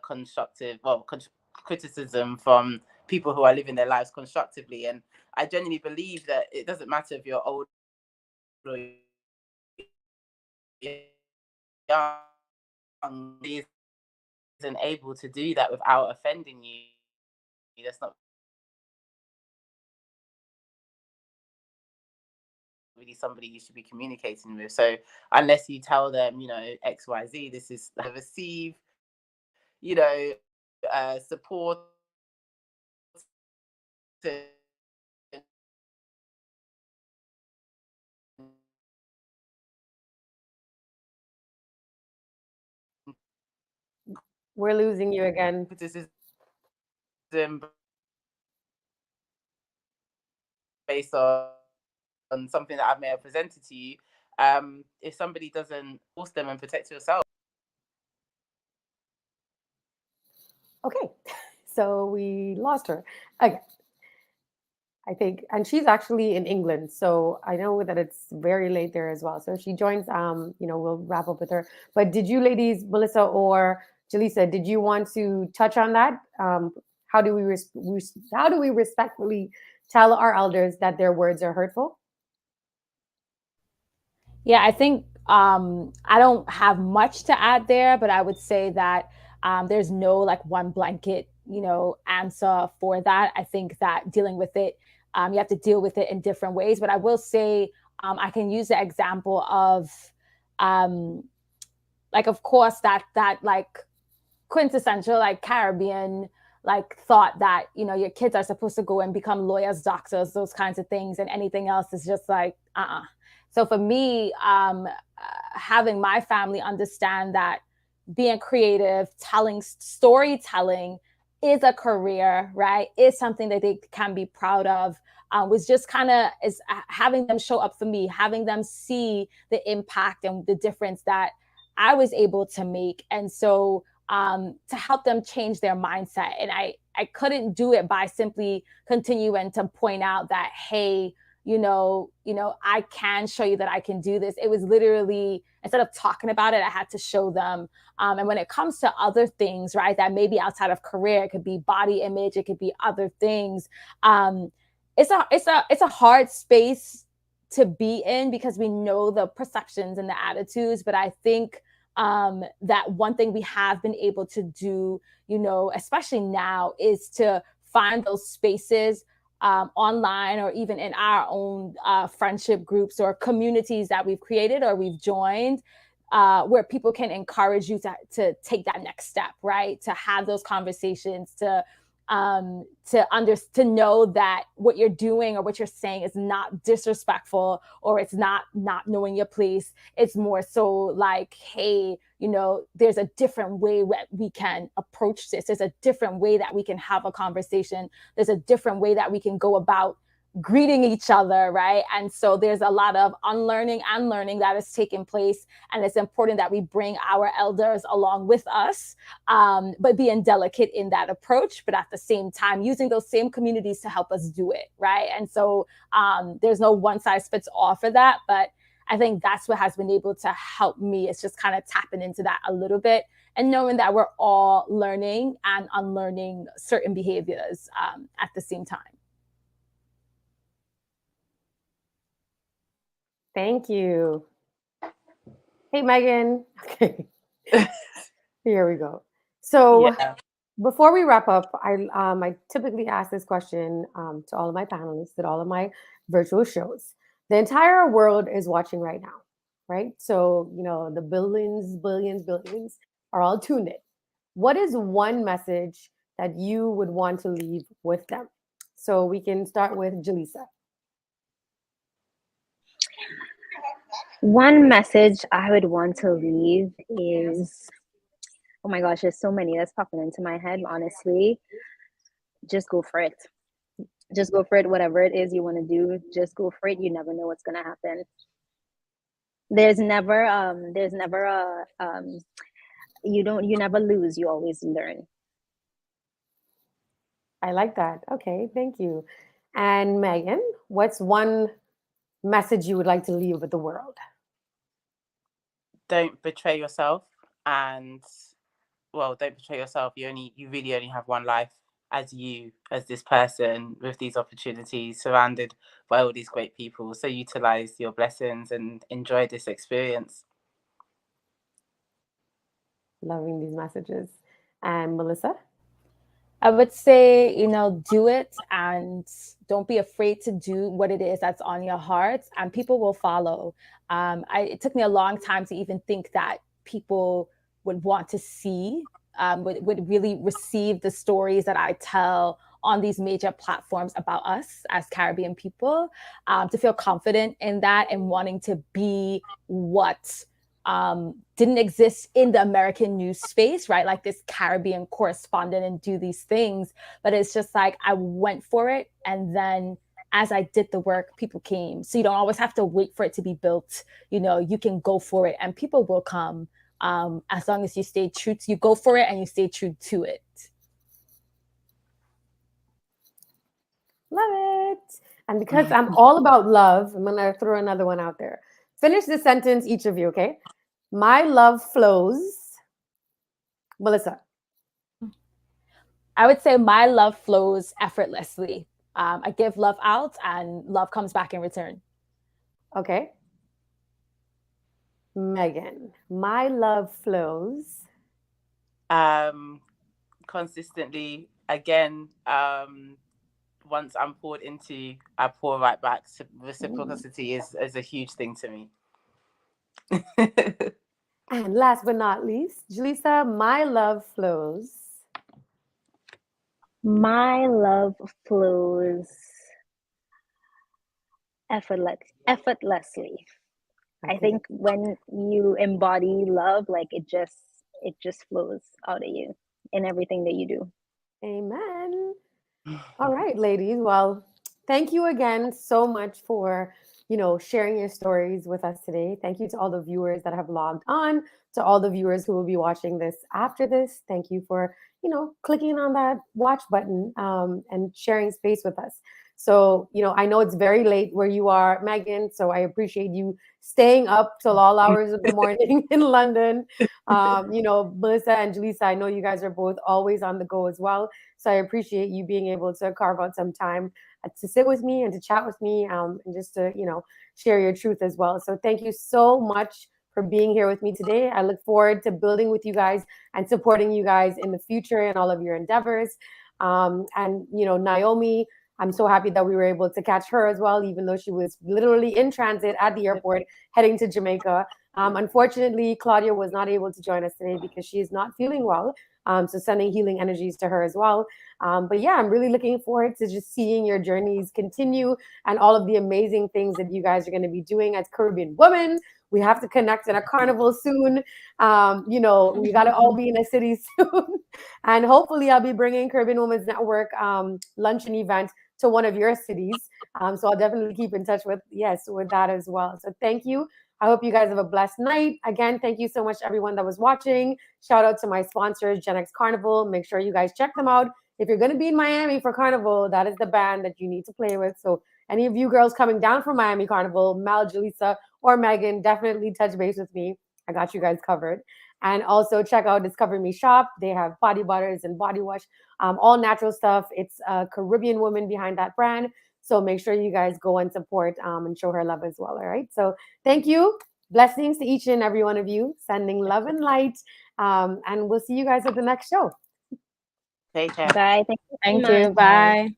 constructive, criticism from people who are living their lives constructively, and I genuinely believe that it doesn't matter if you're old or young, isn't able to do that without offending you. That's not really somebody you should be communicating with. So unless you tell them, you know, XYZ, this is receive, you know, support. We're losing you again. Criticism based on something that I may have presented to you. If somebody doesn't force them and protect yourself. Okay, so we lost her. Okay. I think, and she's actually in England, so I know that it's very late there as well. So if she joins, you know, we'll wrap up with her. But did you ladies, Melissa or Jalisa, did you want to touch on that? How do we respectfully tell our elders that their words are hurtful? Yeah, I think I don't have much to add there, but I would say that there's no like one blanket, you know, answer for that. I think that dealing with it, you have to deal with it in different ways. But I will say I can use the example of like, of course, that like quintessential like Caribbean like thought that, you know, your kids are supposed to go and become lawyers, doctors, those kinds of things, and anything else is just like So for me, having my family understand that being creative, storytelling is a career, right? Is something that they can be proud of. Was just kind of is having them show up for me, having them see the impact and the difference that I was able to make. And so to help them change their mindset. And I couldn't do it by simply continuing to point out that, hey, I can show you that I can do this. It was literally, instead of talking about it, I had to show them. And when it comes to other things, right, that maybe outside of career, it could be body image, it could be other things. It's a hard space to be in because we know the perceptions and the attitudes. But I think that one thing we have been able to do, especially now, is to find those spaces online or even in our own friendship groups or communities that we've created or we've joined, where people can encourage you to take that next step, right? To have those conversations, to know that what you're doing or what you're saying is not disrespectful, or it's not knowing your place. It's more so like, hey, there's a different way that we can approach this. There's a different way that we can have a conversation. There's a different way that we can go about greeting each other, right? And so there's a lot of unlearning and learning that is taking place. And it's important that we bring our elders along with us, but being delicate in that approach, but at the same time, using those same communities to help us do it, right? And so there's no one size fits all for that, but I think that's what has been able to help me. It's just kind of tapping into that a little bit and knowing that we're all learning and unlearning certain behaviors at the same time. Thank you. Hey, Megan. Okay. Here we go. So before we wrap up, I typically ask this question to all of my panelists at all of my virtual shows. The entire world is watching right now, right? So, the billions are all tuned in. What is one message that you would want to leave with them? So we can start with Jalisa. One message I would want to leave is, oh my gosh, there's so many that's popping into my head, honestly. Just go for it. Just go for it. Whatever it is you want to do, just go for it. You never know what's going to happen. There's never you never lose, you always learn. I like that. Okay, thank you. And Megan, what's one message you would like to leave with the world? Don't betray yourself, and don't betray yourself. You really only have one life as this person with these opportunities, surrounded by all these great people. So utilize your blessings and enjoy this experience. Loving these messages. And Melissa? I would say, do it and don't be afraid to do what it is that's on your heart, and people will follow. It took me a long time to even think that people would want to see, would really receive the stories that I tell on these major platforms about us as Caribbean people, to feel confident in that and wanting to be what didn't exist in the American news space, right? Like this Caribbean correspondent and do these things. But it's just like, I went for it. And then as I did the work, people came. So you don't always have to wait for it to be built. You can go for it and people will come, as long as you stay true you go for it and you stay true to it. Love it. And because I'm all about love, I'm going to throw another one out there. Finish the sentence, each of you, okay? My love flows. Melissa. I would say my love flows effortlessly. I give love out and love comes back in return. Okay. Megan. My love flows. Consistently, again, once I'm poured into, I pour right back. So reciprocity is a huge thing to me. And last but not least, Jalisa, my love flows. My love flows effortlessly. Okay. I think when you embody love, like it just flows out of you in everything that you do. Amen. All right, ladies. Well, thank you again so much for, sharing your stories with us today. Thank you to all the viewers that have logged on, to all the viewers who will be watching this after this. Thank you for, clicking on that watch button and sharing space with us. So, I know it's very late where you are, Megan. So I appreciate you staying up till all hours of the morning in London. Melissa and Jalisa, I know you guys are both always on the go as well. So I appreciate you being able to carve out some time to sit with me and to chat with me and just to, share your truth as well. So thank you so much for being here with me today. I look forward to building with you guys and supporting you guys in the future and all of your endeavors. And, Naomi, I'm so happy that we were able to catch her as well, even though she was literally in transit at the airport heading to Jamaica. Unfortunately, Claudia was not able to join us today because she is not feeling well. So sending healing energies to her as well. But yeah, I'm really looking forward to just seeing your journeys continue and all of the amazing things that you guys are going to be doing as Caribbean women. We have to connect in a carnival soon. We got to all be in a city soon. And hopefully I'll be bringing Caribbean Women's Network luncheon event to one of your cities. So I'll definitely keep in touch with that as well. So thank you. I hope you guys have a blessed night. Again, thank you so much to everyone that was watching. Shout out to my sponsors, Gen X Carnival. Make sure you guys check them out. If you're going to be in Miami for Carnival, that is the band that you need to play with. So any of you girls coming down from Miami Carnival, Mal, Jalisa, or Megan, definitely touch base with me. I got you guys covered. And also check out Discover Me Shop. They have body butters and body wash, all natural stuff. It's a Caribbean woman behind that brand. So make sure you guys go and support and show her love as well. All right. So thank you. Blessings to each and every one of you. Sending love and light. And we'll see you guys at the next show. Take care. Bye. Thank you. Thank you. Bye.